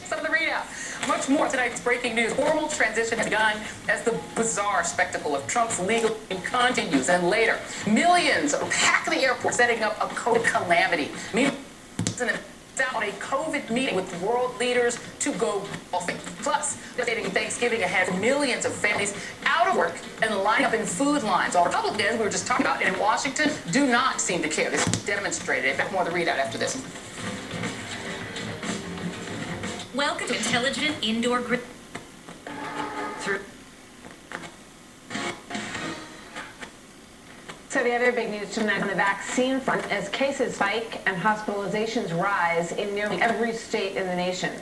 Some of the readout. Much more tonight's breaking news. Formal transition has begun as the bizarre spectacle of Trump's legal team continues. And later, millions are packed the airport, setting up a COVID calamity. Meanwhile, out on a COVID meeting with world leaders to go golfing. Plus, devastating Thanksgiving ahead for millions of families out of work and lining up in food lines. All Republicans we were just talking about in Washington do not seem to care. This is demonstrated. In fact, more of the readout after this. Welcome to Intelligent Indoor Grid. So the other big news tonight on the vaccine front, as cases spike and hospitalizations rise in nearly every state in the nation.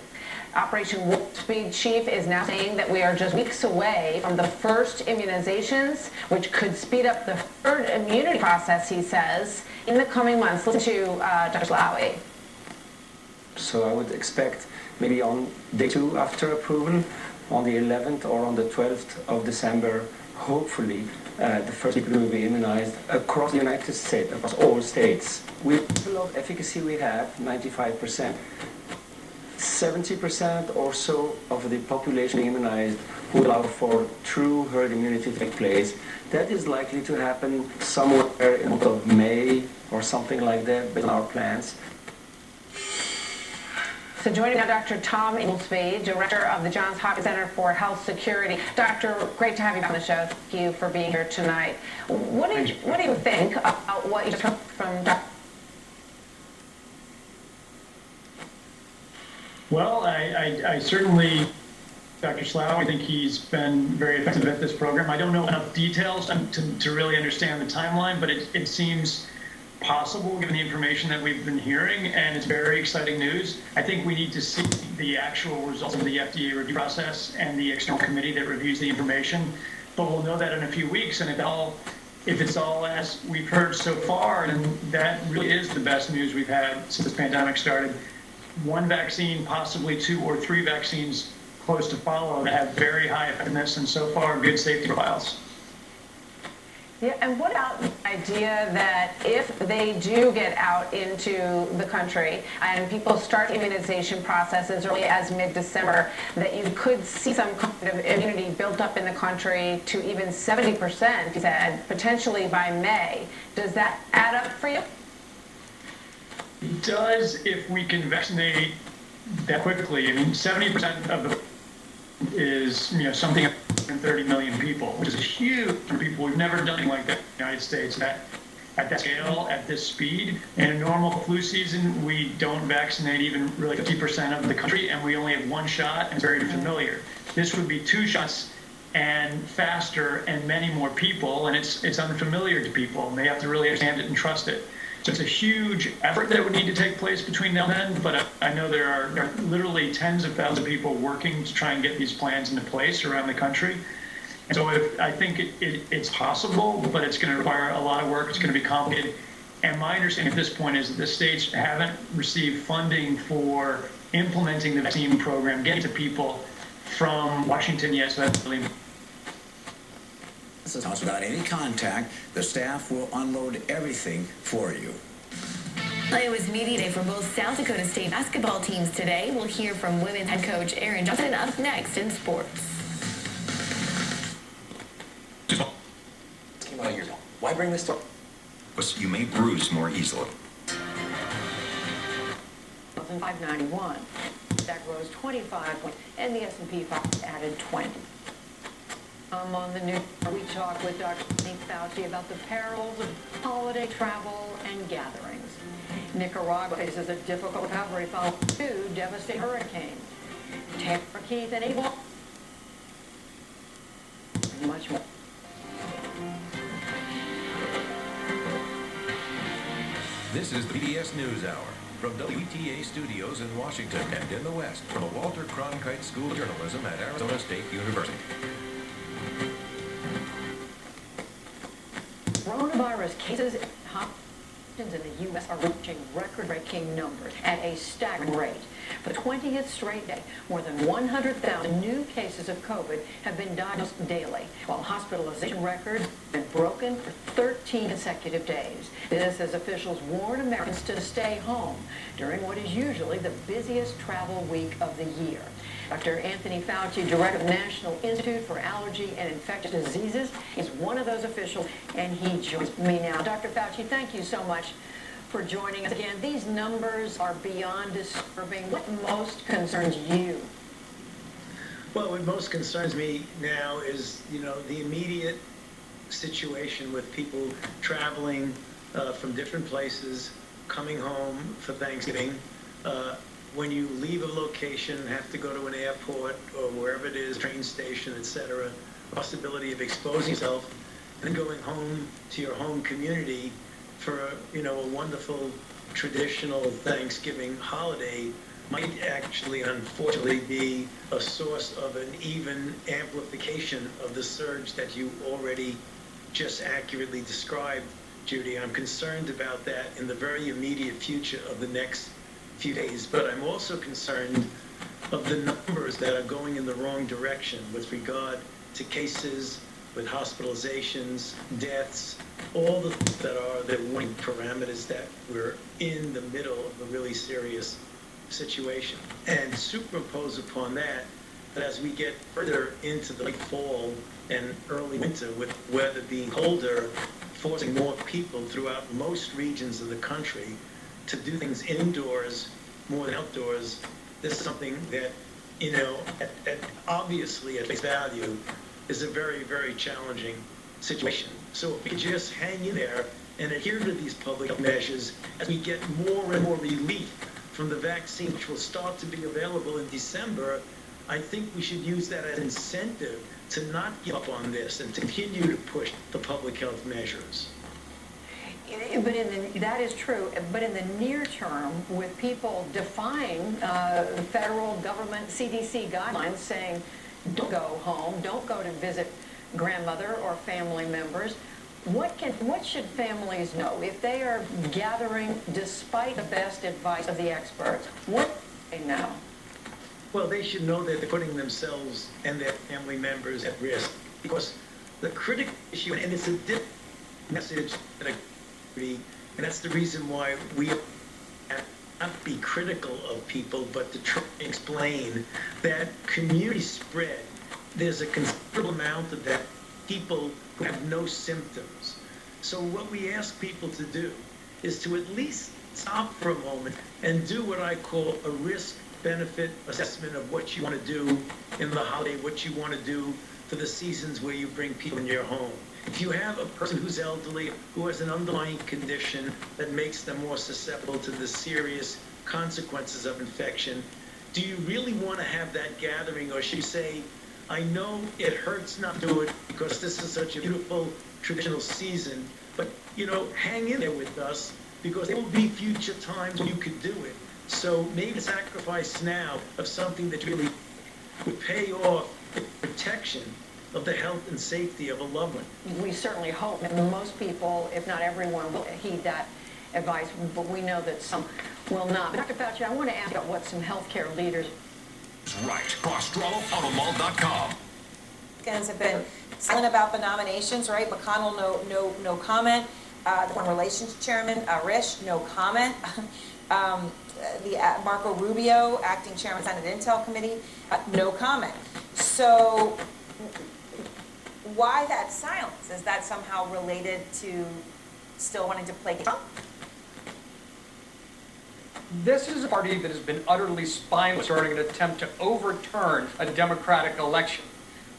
Operation Warp Speed Chief is now saying that we are just weeks away from the first immunizations, which could speed up the herd immunity process, he says, in the coming months. Listen to Dr. Slaoui. So I would expect maybe on day 2 after approval, on the 11th or on the 12th of December, hopefully the first people will be immunized across the United States, across all states. With the level of efficacy we have, 95%, 70% or so of the population immunized will allow for true herd immunity to take place. That is likely to happen somewhere in the month of May or something like that based on our plans. So joining now Dr. Tom Inglesby, Director of the Johns Hopkins Center for Health Security. Doctor, great to have you on the show. Thank you for being here tonight. What do you think about what you just heard from Dr. Well, I certainly, Dr. Slaoui, I think he's been very effective at this program. I don't know enough details to really understand the timeline, but it seems possible given the information that we've been hearing, and it's very exciting news. I think we need to see the actual results of the FDA review process and the external committee that reviews the information, but we'll know that in a few weeks. And if it's all as we've heard so far, and that really is the best news we've had since this pandemic started. One vaccine, possibly 2 or 3 vaccines close to follow that have very high effectiveness and so far good safety profiles. Yeah, and what about the idea that if they do get out into the country and people start the immunization process as early as mid-December, that you could see some kind of immunity built up in the country to even 70%, he said, potentially by May. Does that add up for you? It does if we can vaccinate that quickly. I mean, 70% of the is, something like 30 million people, which is huge for people. We've never done anything like that in the United States at that scale, at this speed. In a normal flu season, we don't vaccinate even really 50% of the country, and we only have 1 shot, and it's very familiar. This would be 2 shots and faster and many more people, and it's unfamiliar to people, and they have to really understand it and trust it. So it's a huge effort that would need to take place between now and then, but I know there are literally tens of thousands of people working to try and get these plans into place around the country. And so I think it's possible, but it's going to require a lot of work. It's going to be complicated. And my understanding at this point is that the states haven't received funding for implementing the vaccine program, getting to people from Washington yet, so that's really important. This is without any contact. The staff will unload everything for you. It was media day for both South Dakota State basketball teams today. We'll hear from women's head coach Aaron Johnson up next in sports. Came out of years ago. Why bring this to? Because you may bruise more easily. 591. That rose 25 points, and the S&P 500 added 20. On the news, we talk with Dr. Fauci about the perils of holiday travel and gatherings. Nicaragua faces a difficult recovery following 2 devastating hurricanes. Tamara, Keith, and Abel. Much more. This is the PBS News Hour from WTA Studios in Washington and in the West from the Walter Cronkite School of Journalism at Arizona State University. Coronavirus cases in the U.S. are reaching record-breaking numbers at a staggering rate. For the 20th straight day, more than 100,000 new cases of COVID have been diagnosed daily, while hospitalization records have been broken for 13 consecutive days. This as officials warn Americans to stay home during what is usually the busiest travel week of the year. Dr. Anthony Fauci, director of the National Institute for Allergy and Infectious Diseases, is one of those officials, and he joins me now. Dr. Fauci, thank you so much for joining us again. These numbers are beyond disturbing. What most concerns you? Well, what most concerns me now is, the immediate situation with people traveling from different places, coming home for Thanksgiving. When you leave a location and have to go to an airport or wherever it is, train station, etc., possibility of exposing yourself and then going home to your home community for a wonderful traditional Thanksgiving holiday might actually, unfortunately, be a source of an even amplification of the surge that you already just accurately described, Judy. I'm concerned about that in the very immediate future of the next few days, but I'm also concerned of the numbers that are going in the wrong direction with regard to cases, with hospitalizations, deaths, all the things that are the warning parameters that we're in the middle of a really serious situation. And superimpose upon that as we get further into the late fall and early winter, with weather being colder, forcing more people throughout most regions of the country to do things indoors more than outdoors. This is something that, obviously at face value, is a very, very challenging situation. So if we could just hang in there and adhere to these public health measures as we get more and more relief from the vaccine, which will start to be available in December, I think we should use that as incentive to not give up on this and to continue to push the public health measures. But that is true, but in the near term, with people defying the federal government CDC guidelines saying, don't go home, don't go to visit grandmother or family members, what should families know if they are gathering despite the best advice of the experts? What do they know? Well, they should know that they're putting themselves and their family members at risk, because the critical issue, and it's a different message that I agree, and that's the reason why we not be critical of people, but to try and explain that community spread, there's a considerable amount of that people who have no symptoms. So what we ask people to do is to at least stop for a moment and do what I call a risk-benefit assessment of what you want to do in the holiday, what you want to do for the seasons where you bring people in your home. If you have a person who's elderly, who has an underlying condition that makes them more susceptible to the serious consequences of infection, do you really want to have that gathering? Or should you say, I know it hurts not to do it because this is such a beautiful traditional season, but, hang in there with us because there will be future times when you could do it. So maybe the sacrifice now of something that really would pay off the protection of the health and safety of a loved one. We certainly hope that most people, if not everyone, will heed that advice, but we know that some will not. But Dr. Fauci, I want to ask about what some healthcare leaders... Right. CrossStroloAutoMall.com. Republicans have been silent about the nominations, right? McConnell, no comment. The Foreign Relations Chairman, Risch, no comment. Marco Rubio, acting chairman of the Senate Intel Committee, no comment. So why that silence? Is that somehow related to still wanting to play Trump? This is a party that has been utterly spineless during an attempt to overturn a democratic election.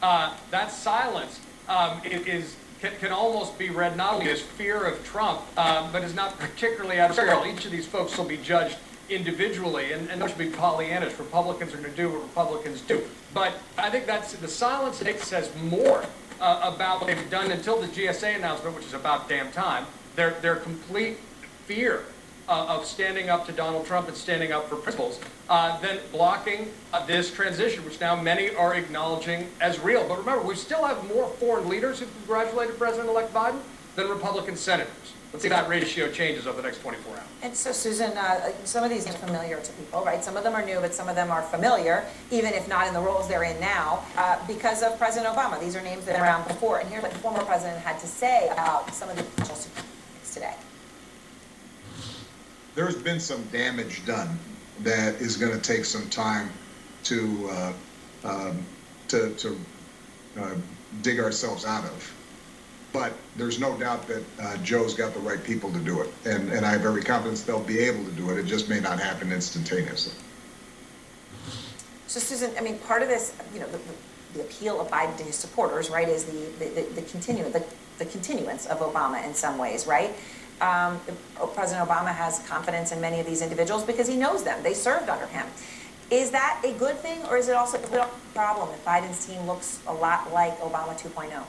That silence can almost be read not only as fear of Trump, but is not particularly adversarial. Each of these folks will be judged individually, and there should be Pollyannish. Republicans are going to do what Republicans do. But I think that's the silence says more about what they've done until the GSA announcement, which is about damn time. Their complete fear of standing up to Donald Trump and standing up for principles, then blocking this transition, which now many are acknowledging as real. But remember, we still have more foreign leaders who congratulated President-elect Biden than Republican senators. Let's see if that ratio changes over the next 24 hours. And so, Susan, some of these are familiar to people, right? Some of them are new, but some of them are familiar, even if not in the roles they're in now, because of President Obama. These are names that have been around before. And here's what the former president had to say about some of the potential secrets today. There's been some damage done that is going to take some time to dig ourselves out of. But there's no doubt that Joe's got the right people to do it. And I have every confidence they'll be able to do it. It just may not happen instantaneously. So Susan, I mean, part of this, you know, the appeal of Biden to his supporters, right, is the continuance of Obama in some ways, right? President Obama has confidence in many of these individuals because he knows them. They served under him. Is that a good thing, or is it also a problem if Biden's team looks a lot like Obama 2.0?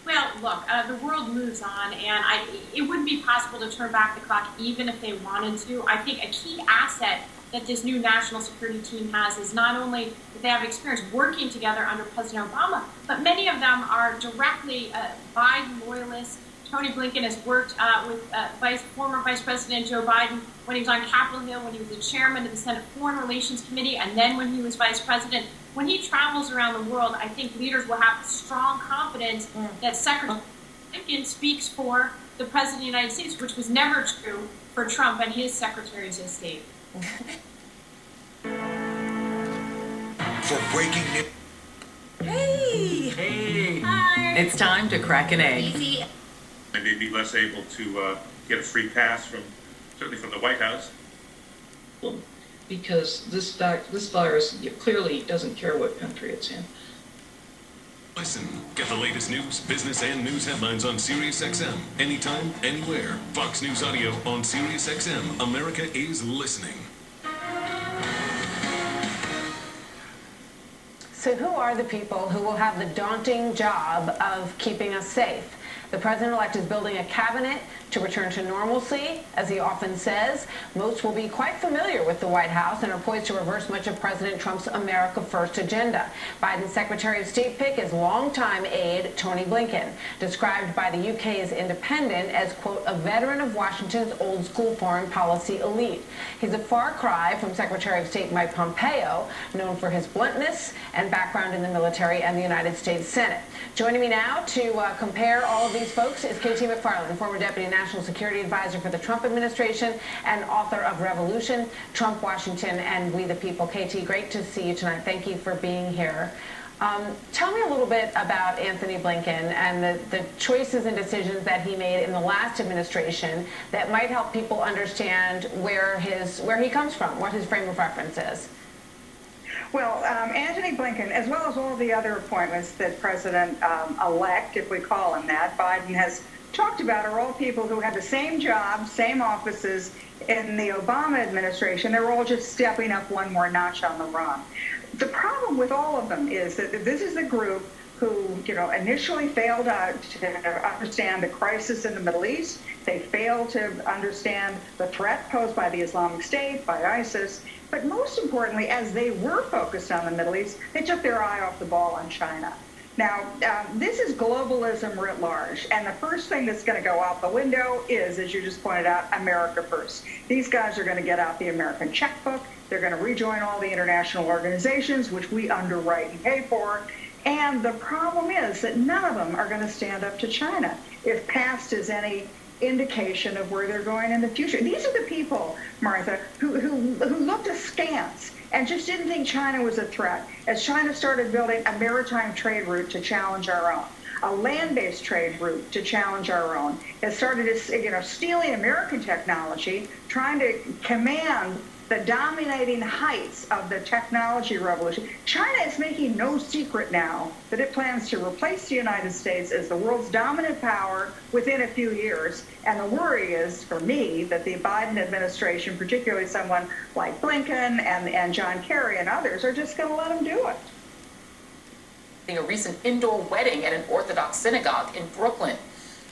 Well, look, the world moves on, and it wouldn't be possible to turn back the clock even if they wanted to. I think a key asset that this new national security team has is not only that they have experience working together under President Obama, but many of them are directly Biden loyalists. Tony Blinken has worked with former Vice President Joe Biden when he was on Capitol Hill, when he was the chairman of the Senate Foreign Relations Committee, and then when he was vice president. When he travels around the world, I think leaders will have strong confidence that Secretary Blinken speaks for the President of the United States, which was never true for Trump and his secretaries of state. For breaking news. Hey! Hi! It's time to crack an egg. Easy. And they'd be less able to get a free pass certainly from the White House. Because this virus clearly doesn't care what country it's in. Listen, get the latest news, business, and news headlines on SiriusXM. Anytime, anywhere. Fox News Audio on SiriusXM. America is listening. So who are the people who will have the daunting job of keeping us safe? The president-elect is building a cabinet to return to normalcy, as he often says. Most will be quite familiar with the White House and are poised to reverse much of President Trump's America First agenda. Biden's Secretary of State pick is longtime aide Tony Blinken, described by the UK's Independent as, quote, a veteran of Washington's old-school foreign policy elite. He's a far cry from Secretary of State Mike Pompeo, known for his bluntness and background in the military and the United States Senate. Joining me now to compare all of these folks is KT McFarland, former Deputy National Security Advisor for the Trump administration and author of Revolution, Trump, Washington, and We the People. KT, great to see you tonight. Thank you for being here. Tell me a little bit about Anthony Blinken and the choices and decisions that he made in the last administration that might help people understand where he comes from, what his frame of reference is. Well, Anthony Blinken, as well as all the other appointments that President-elect, if we call him that, Biden has talked about, are all people who had the same job, same offices in the Obama administration. They're all just stepping up one more notch on the run. The problem with all of them is that this is a group who, initially failed to understand the crisis in the Middle East. They failed to understand the threat posed by the Islamic State, by ISIS. But most importantly, as they were focused on the Middle East, they took their eye off the ball on China. Now, this is globalism writ large, and the first thing that's going to go out the window is, as you just pointed out, America first. These guys are going to get out the American checkbook. They're going to rejoin all the international organizations, which we underwrite and pay for. And the problem is that none of them are going to stand up to China, if past is any indication of where they're going in the future. These are the people, Martha, who looked askance and just didn't think China was a threat as China started building a maritime trade route to challenge our own, a land-based trade route to challenge our own. It started, stealing American technology, trying to command the dominating heights of the technology revolution. China is making no secret now that it plans to replace the United States as the world's dominant power within a few years. And the worry is, for me, that the Biden administration, particularly someone like Blinken and John Kerry and others, are just going to let them do it. A recent indoor wedding at an Orthodox synagogue in Brooklyn.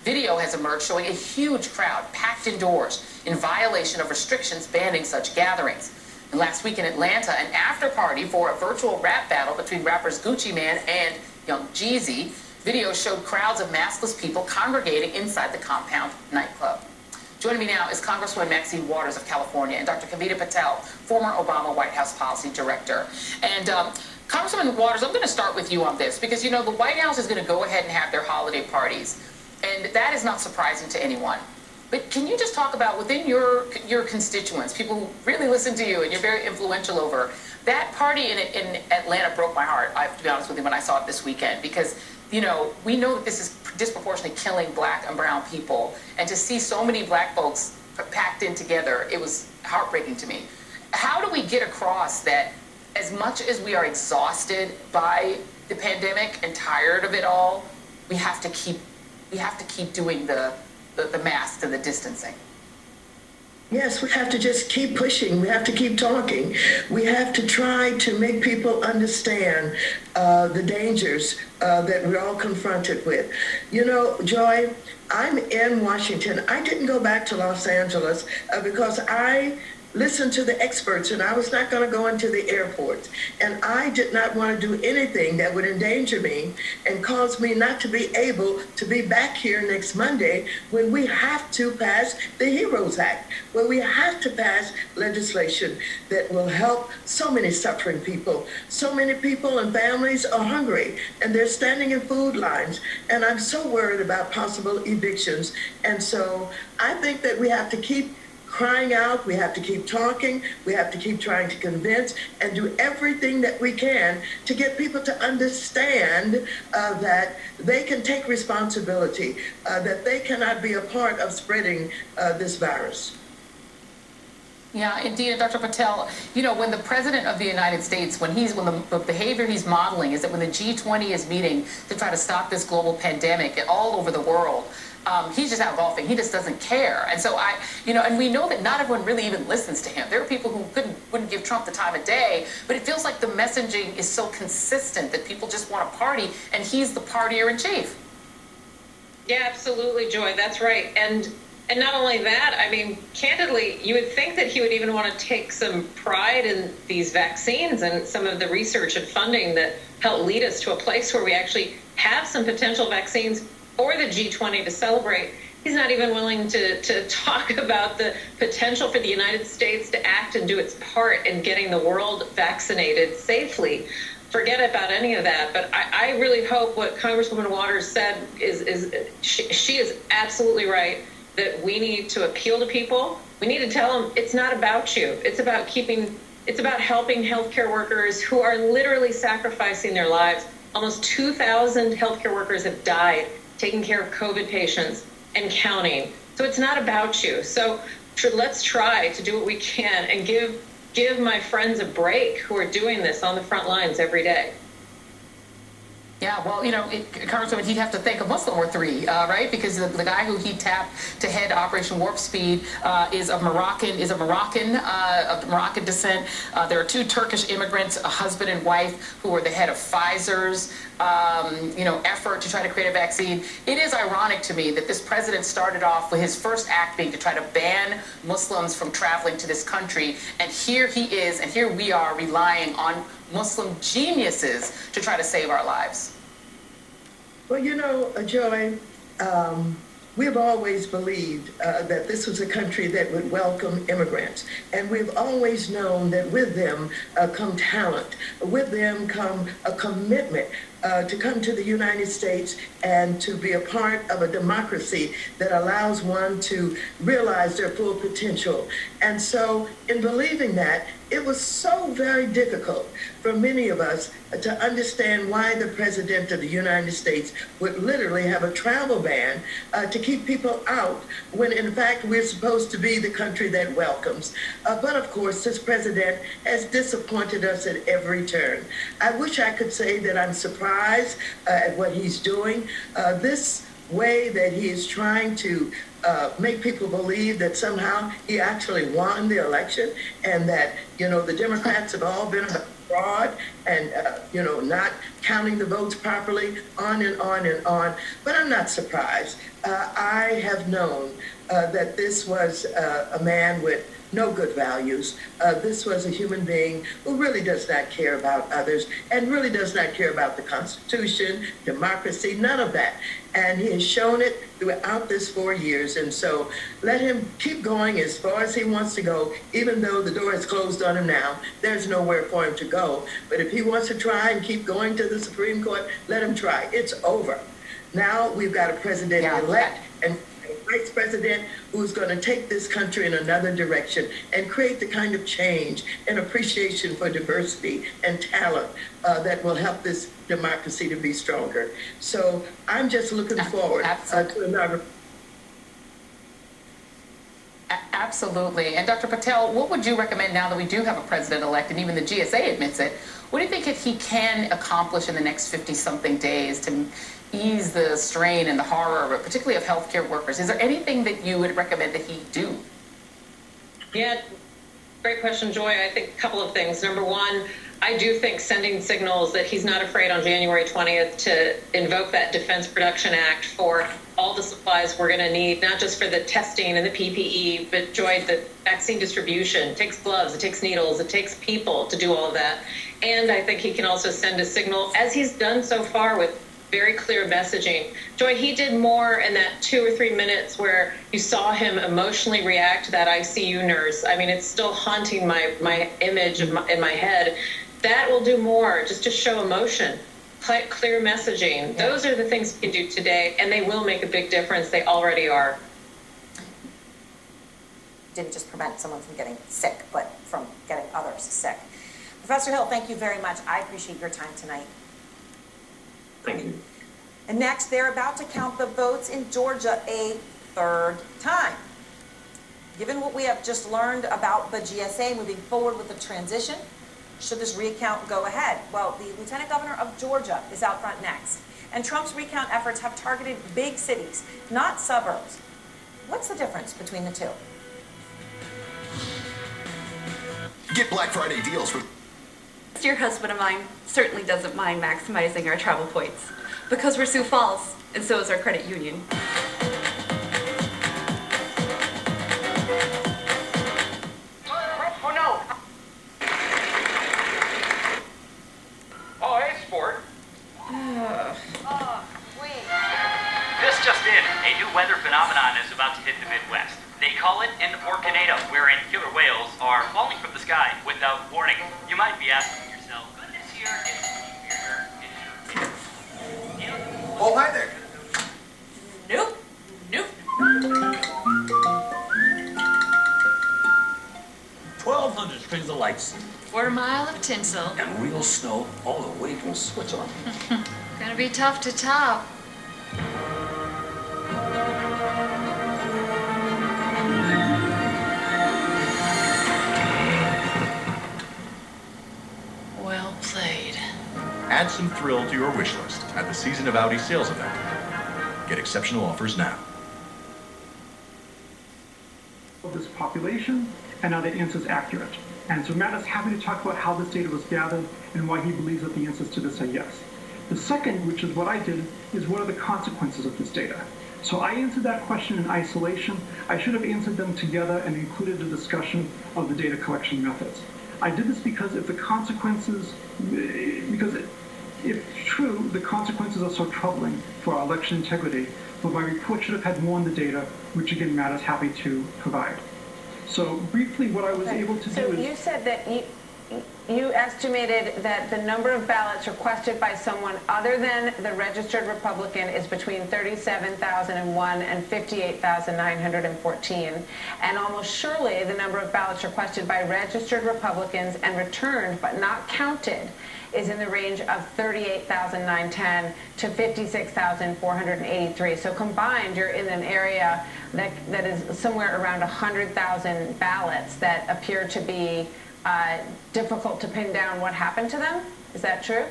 Video has emerged showing a huge crowd packed indoors in violation of restrictions banning such gatherings. And last week in Atlanta, an after-party for a virtual rap battle between rappers Gucci Mane and Young Jeezy. Video showed crowds of maskless people congregating inside the Compound nightclub. Joining me now is Congresswoman Maxine Waters of California and Dr. Kavita Patel, former Obama White House Policy Director. And Congresswoman Waters, I'm going to start with you on this because, the White House is going to go ahead and have their holiday parties. And that is not surprising to anyone. But can you just talk about within your constituents, people who really listen to you and you're very influential over, that party in Atlanta broke my heart, I have to be honest with you, when I saw it this weekend, because you know, we know that this is disproportionately killing black and brown people. And to see so many black folks packed in together, it was heartbreaking to me. How do we get across that as much as we are exhausted by the pandemic and tired of it all, we have to keep doing the masks and the distancing? Yes, we have to just keep pushing. We have to keep talking. We have to try to make people understand the dangers that we're all confronted with. You know, Joy, I'm in Washington. I didn't go back to Los Angeles because I listened to the experts, and I was not going to go into the airport. And I did not want to do anything that would endanger me and cause me not to be able to be back here next Monday when we have to pass the HEROES Act, where we have to pass legislation that will help so many suffering people. So many people and families are hungry, and they're standing in food lines. And I'm so worried about possible evictions. And so I think that we have to keep crying out, we have to keep talking, we have to keep trying to convince and do everything that we can to get people to understand that they can take responsibility, that they cannot be a part of spreading this virus. Yeah, indeed, Dr. Patel, you know, when the President of the United States, when the behavior he's modeling is that when the G20 is meeting to try to stop this global pandemic all over the world, he's just out golfing. He just doesn't care. And so and we know that not everyone really even listens to him. There are people who wouldn't give Trump the time of day, but it feels like the messaging is so consistent that people just want to party, and he's the partier in chief. Yeah, absolutely, Joy. That's right. And not only that, I mean, candidly, you would think that he would even want to take some pride in these vaccines and some of the research and funding that helped lead us to a place where we actually have some potential vaccines for the G20 to celebrate. He's not even willing to talk about the potential for the United States to act and do its part in getting the world vaccinated safely. Forget about any of that. But I really hope what Congresswoman Waters said is she is absolutely right, that we need to appeal to people. We need to tell them it's not about you. It's about helping healthcare workers who are literally sacrificing their lives. Almost 2,000 healthcare workers have died taking care of COVID patients and counting. So it's not about you. So let's try to do what we can and give my friends a break who are doing this on the front lines every day. Yeah, well, you know, Congresswoman, he'd have to thank a Muslim or three, right? Because the guy who he tapped to head Operation Warp Speed is of Moroccan descent. There are two Turkish immigrants, a husband and wife, who are the head of Pfizer's, effort to try to create a vaccine. It is ironic to me that this president started off with his first act being to try to ban Muslims from traveling to this country, and here he is, and here we are relying on Muslim geniuses to try to save our lives. Well, you know, Joy, we've always believed that this was a country that would welcome immigrants. And we've always known that with them come talent. With them come a commitment to come to the United States and to be a part of a democracy that allows one to realize their full potential. And so in believing that, it was so very difficult for many of us to understand why the President of the United States would literally have a travel ban to keep people out when in fact we're supposed to be the country that welcomes. But of course, this president has disappointed us at every turn. I wish I could say that I'm surprised at what he's doing. This way that he is trying to make people believe that somehow he actually won the election and that, the Democrats have all been fraud and, not counting the votes properly, on and on and on. But I'm not surprised. I have known that this was a man with no good values. This was a human being who really does not care about others and really does not care about the Constitution, democracy, none of that. And he has shown it throughout this 4 years. And so let him keep going as far as he wants to go, even though the door is closed on him now. There's nowhere for him to go. But if he wants to try and keep going to the Supreme Court, let him try. It's over. Now we've got a president-elect and vice president who's going to take this country in another direction and create the kind of change and appreciation for diversity and talent that will help this democracy to be stronger. So I'm just looking forward to another. Absolutely. And Dr. Patel, what would you recommend now that we do have a president-elect, and even the GSA admits it, what do you think he can accomplish in the next 50-something days to ease the strain and the horror, particularly of healthcare workers? Is there anything that you would recommend that he do? Yeah, great question, Joy. I think a couple of things. Number one, I do think sending signals that he's not afraid on January 20th to invoke that Defense Production Act for all the supplies we're going to need, not just for the testing and the PPE, but Joy, the vaccine distribution. It takes gloves, it takes needles, it takes people to do all of that. And I think he can also send a signal, as he's done so far with very clear messaging. Joy, he did more in that 2 or 3 minutes where you saw him emotionally react to that ICU nurse. I mean, it's still haunting my image in my head. That will do more, just to show emotion, clear messaging. Yeah. Those are the things we can do today, and they will make a big difference. They already are. Didn't just prevent someone from getting sick, but from getting others sick. Professor Hill, thank you very much. I appreciate your time tonight. Thank you. And next, they're about to count the votes in Georgia a third time. Given what we have just learned about the GSA moving forward with the transition, should this recount go ahead? Well, the Lieutenant Governor of Georgia is out front next. And Trump's recount efforts have targeted big cities, not suburbs. What's the difference between the two? Get Black Friday deals with... Your husband of mine certainly doesn't mind maximizing our travel points because we're Sioux Falls, and so is our credit union. Oh no! Oh, hey, sport. This just in, a new weather phenomenon is about to hit the Midwest. They call it an orcanado, wherein killer whales are falling from the sky without warning. You might be asking yourself, goodness here is Oh, hi there. Nope. Nope. 1,200 strings of lights. Quarter mile of tinsel. And real snow all the way from Switzerland. Gonna be tough to top. Well played. Add some thrill to your wish list at the Season of Audi sales event. Get exceptional offers now. Of this population, and are the answers accurate? And so Matt is happy to talk about how this data was gathered and why he believes that the answers to this are yes. The second, which is what I did, is what are the consequences of this data? So I answered that question in isolation. I should have answered them together and included a discussion of the data collection methods. I did this because if true, the consequences are so troubling for our election integrity, but my report should have had more on the data, which again, Matt is happy to provide. So briefly, what I was able to do is... So you said that you estimated that the number of ballots requested by someone other than the registered Republican is between 37,001 and 58,914. And almost surely the number of ballots requested by registered Republicans and returned but not counted is in the range of 38,910 to 56,483. So combined, you're in an area that is somewhere around 100,000 ballots that appear to be difficult to pin down what happened to them. Is that true?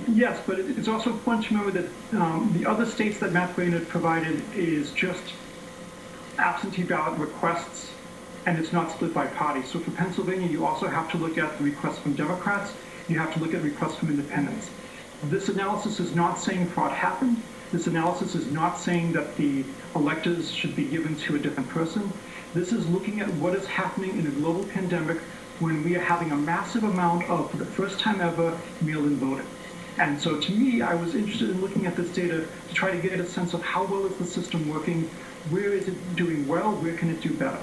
Yes, but it's also important to remember that the other states that Matt Brainerd provided is just absentee ballot requests, and it's not split by party. So for Pennsylvania, you also have to look at the requests from Democrats. You have to look at requests from independents. This analysis is not saying fraud happened. This analysis is not saying that the electors should be given to a different person. This is looking at what is happening in a global pandemic when we are having a massive amount of, for the first time ever, mail-in voting. And so to me, I was interested in looking at this data to try to get a sense of how well is the system working, where is it doing well, where can it do better?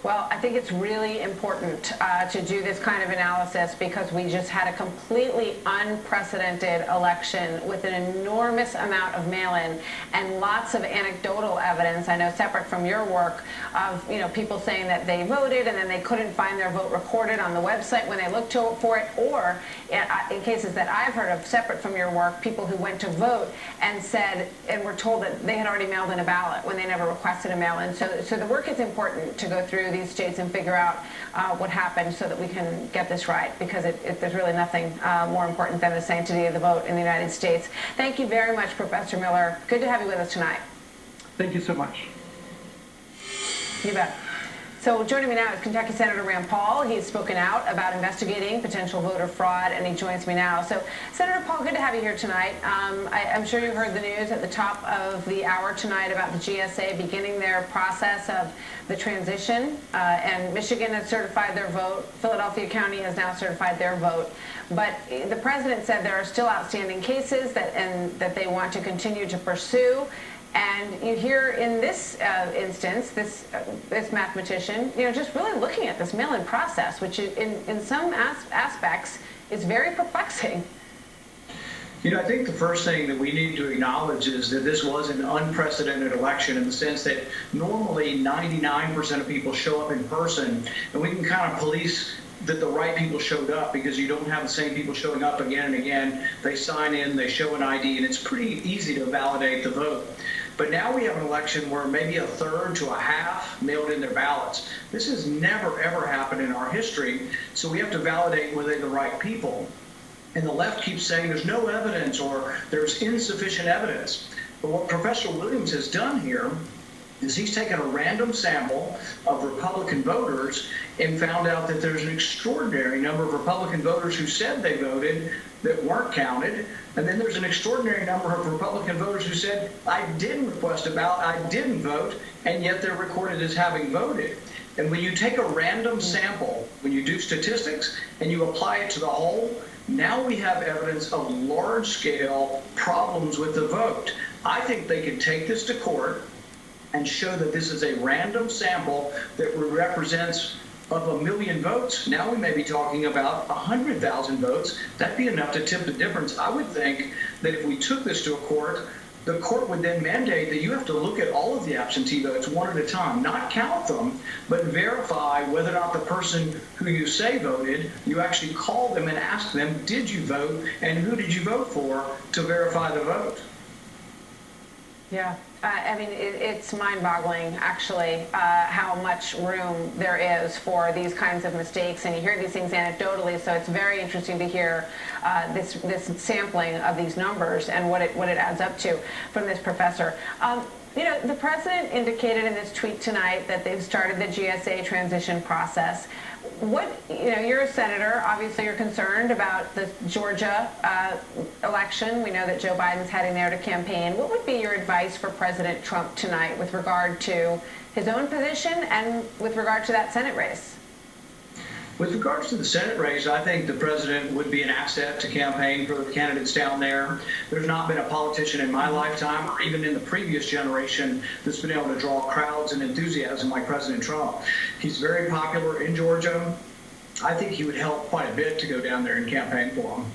Well, I think it's really important to do this kind of analysis because we just had a completely unprecedented election with an enormous amount of mail-in and lots of anecdotal evidence. I know, separate from your work, of people saying that they voted and then they couldn't find their vote recorded on the website when they looked for it, or in cases that I've heard of, separate from your work, people who went to vote and were told that they had already mailed in a ballot when they never requested a mail-in. So the work is important to go through these states and figure out what happened so that we can get this right, because there's really nothing more important than the sanctity of the vote in the United States. Thank you very much, Professor Miller. Good to have you with us tonight. Thank you so much. You bet. So joining me now is Kentucky Senator Rand Paul. He's spoken out about investigating potential voter fraud, and he joins me now. So, Senator Paul, good to have you here tonight. I'm sure you heard the news at the top of the hour tonight about the GSA beginning their process of the transition, and Michigan has certified their vote. Philadelphia County has now certified their vote. But the president said there are still outstanding cases that they want to continue to pursue. And you hear in this instance, this mathematician, just really looking at this mail-in process, which in some aspects is very perplexing. I think the first thing that we need to acknowledge is that this was an unprecedented election in the sense that normally 99% of people show up in person, and we can kind of police that the right people showed up because you don't have the same people showing up again and again. They sign in, they show an ID, and it's pretty easy to validate the vote. But now we have an election where maybe a third to a half mailed in their ballots. This has never, ever happened in our history, so we have to validate whether they're the right people. And the left keeps saying there's no evidence or there's insufficient evidence. But what Professor Williams has done here is he's taken a random sample of Republican voters and found out that there's an extraordinary number of Republican voters who said they voted that weren't counted. And then there's an extraordinary number of Republican voters who said, I didn't request a ballot, I didn't vote, and yet they're recorded as having voted. And when you take a random sample, when you do statistics and you apply it to the whole, now we have evidence of large-scale problems with the vote. I think they could take this to court and show that this is a random sample that represents of 1 million votes. Now we may be talking about 100,000 votes. That'd be enough to tip the difference. I would think that if we took this to a court, the court would then mandate that you have to look at all of the absentee votes one at a time, not count them, but verify whether or not the person who you say voted, you actually call them and ask them, did you vote, and who did you vote for, to verify the vote. Yeah. I mean, it's mind-boggling, actually, how much room there is for these kinds of mistakes. And you hear these things anecdotally, so it's very interesting to hear this sampling of these numbers and what it adds up to from this professor. The president indicated in this tweet tonight that they've started the GSA transition process. You're a senator. Obviously, you're concerned about the Georgia election. We know that Joe Biden's heading there to campaign. What would be your advice for President Trump tonight with regard to his own position and with regard to that Senate race? With regards to the Senate race, I think the president would be an asset to campaign for the candidates down there. There's not been a politician in my lifetime or even in the previous generation that's been able to draw crowds and enthusiasm like President Trump. He's very popular in Georgia. I think he would help quite a bit to go down there and campaign for him.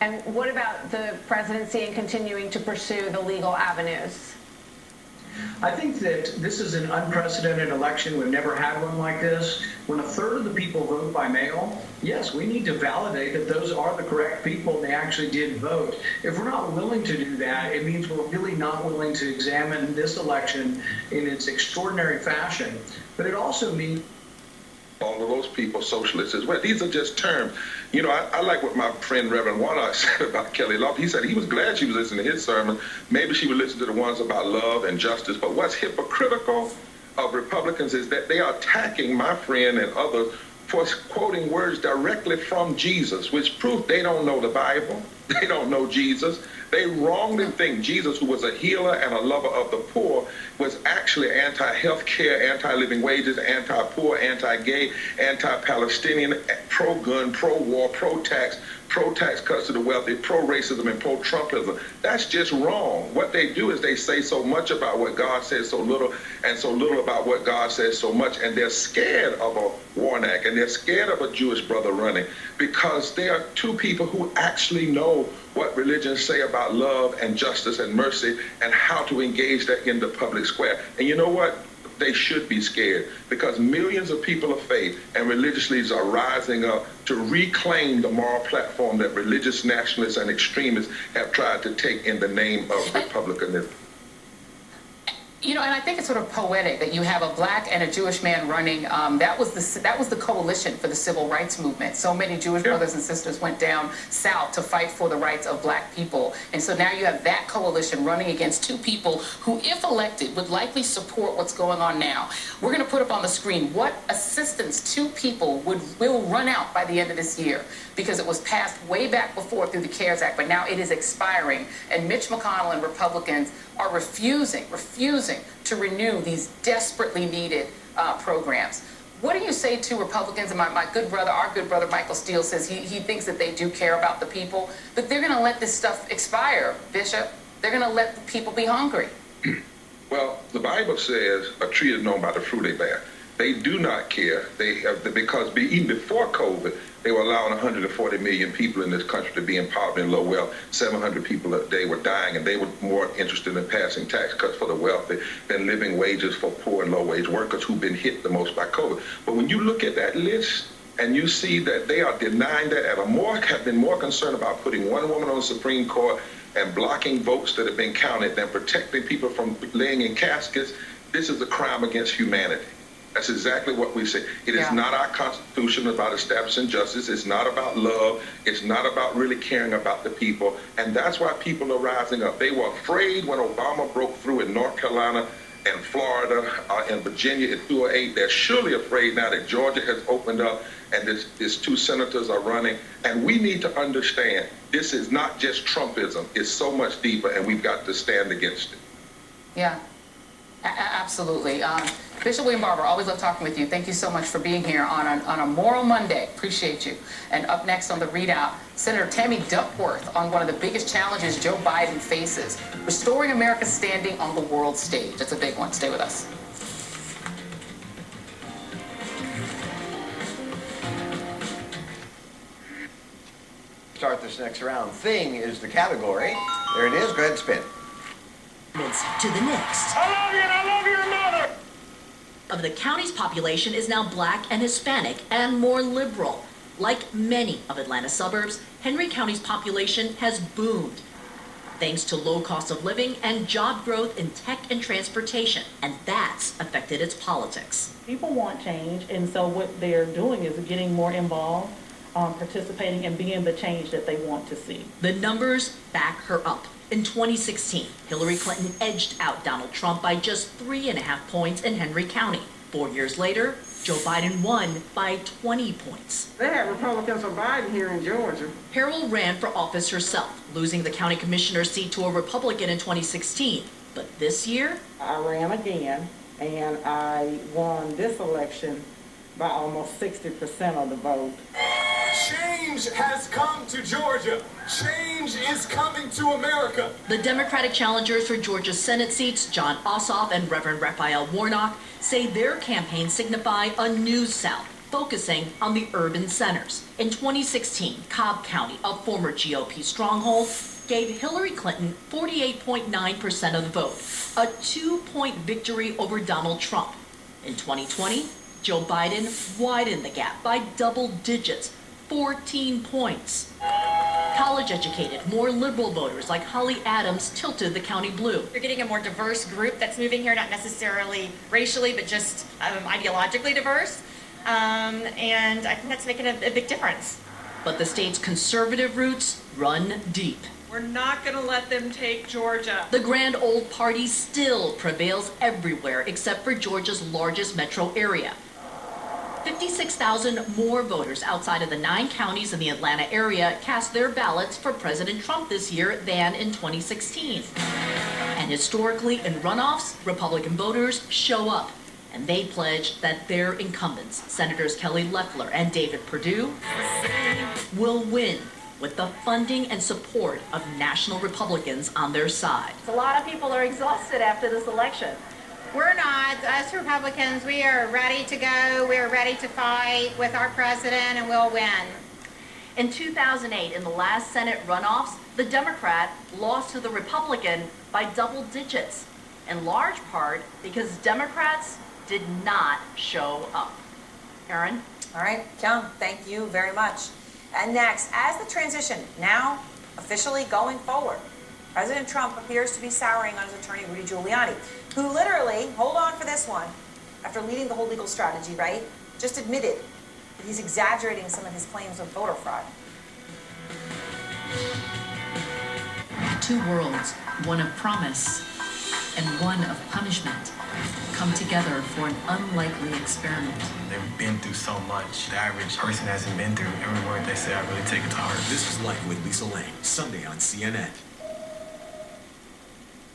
And what about the presidency and continuing to pursue the legal avenues? I think that this is an unprecedented election. We've never had one like this. When a third of the people vote by mail, yes, we need to validate that those are the correct people and they actually did vote. If we're not willing to do that, it means we're really not willing to examine this election in its extraordinary fashion. But it also means all of those people socialists as well. These are just terms. I like what my friend Reverend Warnock said about Kelly Love. He said he was glad she was listening to his sermon. Maybe she would listen to the ones about love and justice. But what's hypocritical of Republicans is that they are attacking my friend and others for quoting words directly from Jesus, which proves they don't know the Bible. They don't know Jesus. They wrongly think Jesus, who was a healer and a lover of the poor, was actually anti-health care, anti-living wages, anti-poor, anti-gay, anti-Palestinian, pro-gun, pro-war, pro-tax, pro-tax cuts to the wealthy, pro-racism, and pro-Trumpism. That's just wrong. What they do is they say so much about what God says so little, and so little about what God says so much, and they're scared of a Warnock, and they're scared of a Jewish brother running, because they are two people who actually know what religions say about love and justice and mercy and how to engage that in the public square. And you know what? They should be scared, because millions of people of faith and religious leaders are rising up to reclaim the moral platform that religious nationalists and extremists have tried to take in the name of republicanism. You know, and I think it's sort of poetic that you have a black and a Jewish man running. That was the coalition for the civil rights movement. So many Jewish brothers and sisters went down south to fight for the rights of black people. And so now you have that coalition running against two people who, if elected, would likely support what's going on now. We're going to put up on the screen what assistance two people will run out by the end of this year, because it was passed way back before through the CARES Act, but now it is expiring. And Mitch McConnell and Republicans are refusing to renew these desperately needed programs. What do you say to Republicans? And my good brother, our good brother Michael Steele, says he thinks that they do care about the people, but they're going to let this stuff expire, Bishop. They're going to let the people be hungry. Well, the Bible says a tree is known by the fruit they bear. They do not care. Because even before COVID, they were allowing 140 million people in this country to be in poverty and low wealth. 700 people a day were dying, and they were more interested in passing tax cuts for the wealthy than living wages for poor and low-wage workers who've been hit the most by COVID. But when you look at that list and you see that they are denying that, and have been more concerned about putting one woman on the Supreme Court and blocking votes that have been counted than protecting people from laying in caskets, this is a crime against humanity. That's exactly what we say. It is not our Constitution about establishing justice. It's not about love. It's not about really caring about the people. And that's why people are rising up. They were afraid when Obama broke through in North Carolina and Florida and Virginia in 2008. They're surely afraid now that Georgia has opened up and these two senators are running. And we need to understand this is not just Trumpism. It's so much deeper, and we've got to stand against it. Yeah, absolutely. Bishop William Barber, always love talking with you. Thank you so much for being here on a Moral Monday. Appreciate you. And up next on the readout, Senator Tammy Duckworth on one of the biggest challenges Joe Biden faces, restoring America's standing on the world stage. That's a big one. Stay with us. Start this next round. Thing is the category. There it is. Go ahead and spin. To the next. I love you and I love your mother. Of the county's population is now black and Hispanic and more liberal. Like many of Atlanta's suburbs, Henry County's population has boomed thanks to low cost of living and job growth in tech and transportation, and that's affected its politics. People want change, and so what they're doing is getting more involved, participating and being the change that they want to see. The numbers back her up. In 2016, Hillary Clinton edged out Donald Trump by just 3.5 points in Henry County. 4 years later, Joe Biden won by 20 points. They had Republicans for Biden here in Georgia. Harrell ran for office herself, losing the county commissioner's seat to a Republican in 2016. But this year, I ran again, and I won this election by almost 60% of the vote. Change has come to Georgia. Change is coming to America. The Democratic challengers for Georgia's Senate seats, John Ossoff and Reverend Raphael Warnock, say their campaigns signify a new South, focusing on the urban centers. In 2016, Cobb County, a former GOP stronghold, gave Hillary Clinton 48.9% of the vote, a 2-point victory over Donald Trump. In 2020, Joe Biden widened the gap by double digits, 14 points. College-educated, more liberal voters like Holly Adams tilted the county blue. You're getting a more diverse group that's moving here, not necessarily racially, but just ideologically diverse. And I think that's making a big difference. But the state's conservative roots run deep. We're not going to let them take Georgia. The grand old party still prevails everywhere except for Georgia's largest metro area. 56,000 more voters outside of the 9 counties in the Atlanta area cast their ballots for President Trump this year than in 2016. And historically, in runoffs, Republican voters show up, and they pledge that their incumbents, Senators Kelly Loeffler and David Perdue, will win with the funding and support of national Republicans on their side. A lot of people are exhausted after this election. We're not. Us Republicans, we are ready to go. We're ready to fight with our president, and we'll win. In 2008, in the last Senate runoffs, the Democrat lost to the Republican by double digits, in large part because Democrats did not show up. Erin? All right, Kyung, thank you very much. And next, as the transition now officially going forward, President Trump appears to be souring on his attorney, Rudy Giuliani, who literally, hold on for this one, after leading the whole legal strategy, right, just admitted that he's exaggerating some of his claims of voter fraud. Two worlds, one of promise and one of punishment, come together for an unlikely experiment. They've been through so much. The average person hasn't been through. Every word they say, I really take it to heart. This is Life with Lisa Lang, Sunday on CNN.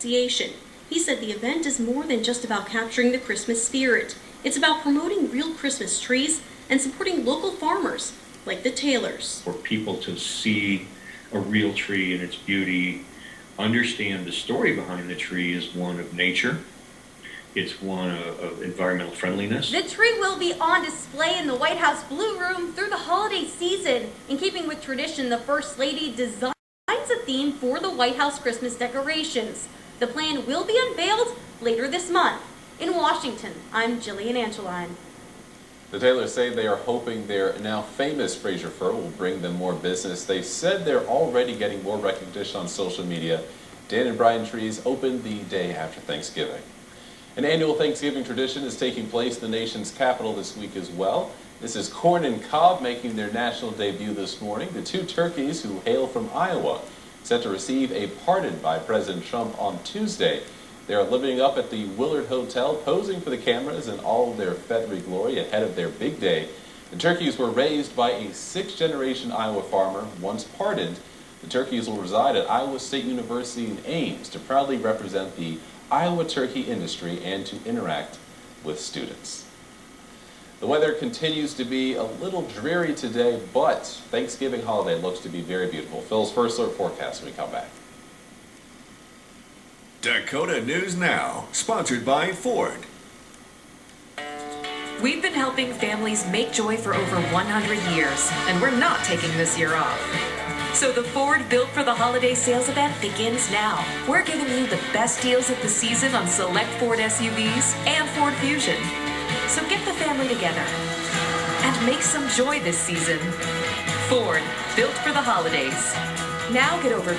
He said the event is more than just about capturing the Christmas spirit. It's about promoting real Christmas trees and supporting local farmers, like the Taylors. For people to see a real tree and its beauty, understand the story behind the tree is one of nature. It's one of environmental friendliness. The tree will be on display in the White House Blue Room through the holiday season. In keeping with tradition, the First Lady designs a theme for the White House Christmas decorations. The plan will be unveiled later this month. In Washington, I'm Jillian Angeline. The Taylors say they are hoping their now famous Fraser fir will bring them more business. They said they're already getting more recognition on social media. Dan and Brian trees opened the day after Thanksgiving. An annual Thanksgiving tradition is taking place in the nation's capital this week as well. This is corn and cob making their national debut this morning. The two turkeys, who hail from Iowa, set to receive a pardon by President Trump on Tuesday. They are living up at the Willard Hotel, posing for the cameras in all their feathery glory ahead of their big day. The turkeys were raised by a sixth-generation Iowa farmer, once pardoned. The turkeys will reside at Iowa State University in Ames to proudly represent the Iowa turkey industry and to interact with students. The weather continues to be a little dreary today, but Thanksgiving holiday looks to be very beautiful. Phil's first alert forecast when we come back. Dakota News Now, sponsored by Ford. We've been helping families make joy for over 100 years, and we're not taking this year off. So the Ford Built for the Holiday sales event begins now. We're giving you the best deals of the season on select Ford SUVs and Ford Fusion. So get the family together and make some joy this season. Ford, built for the holidays. Now get over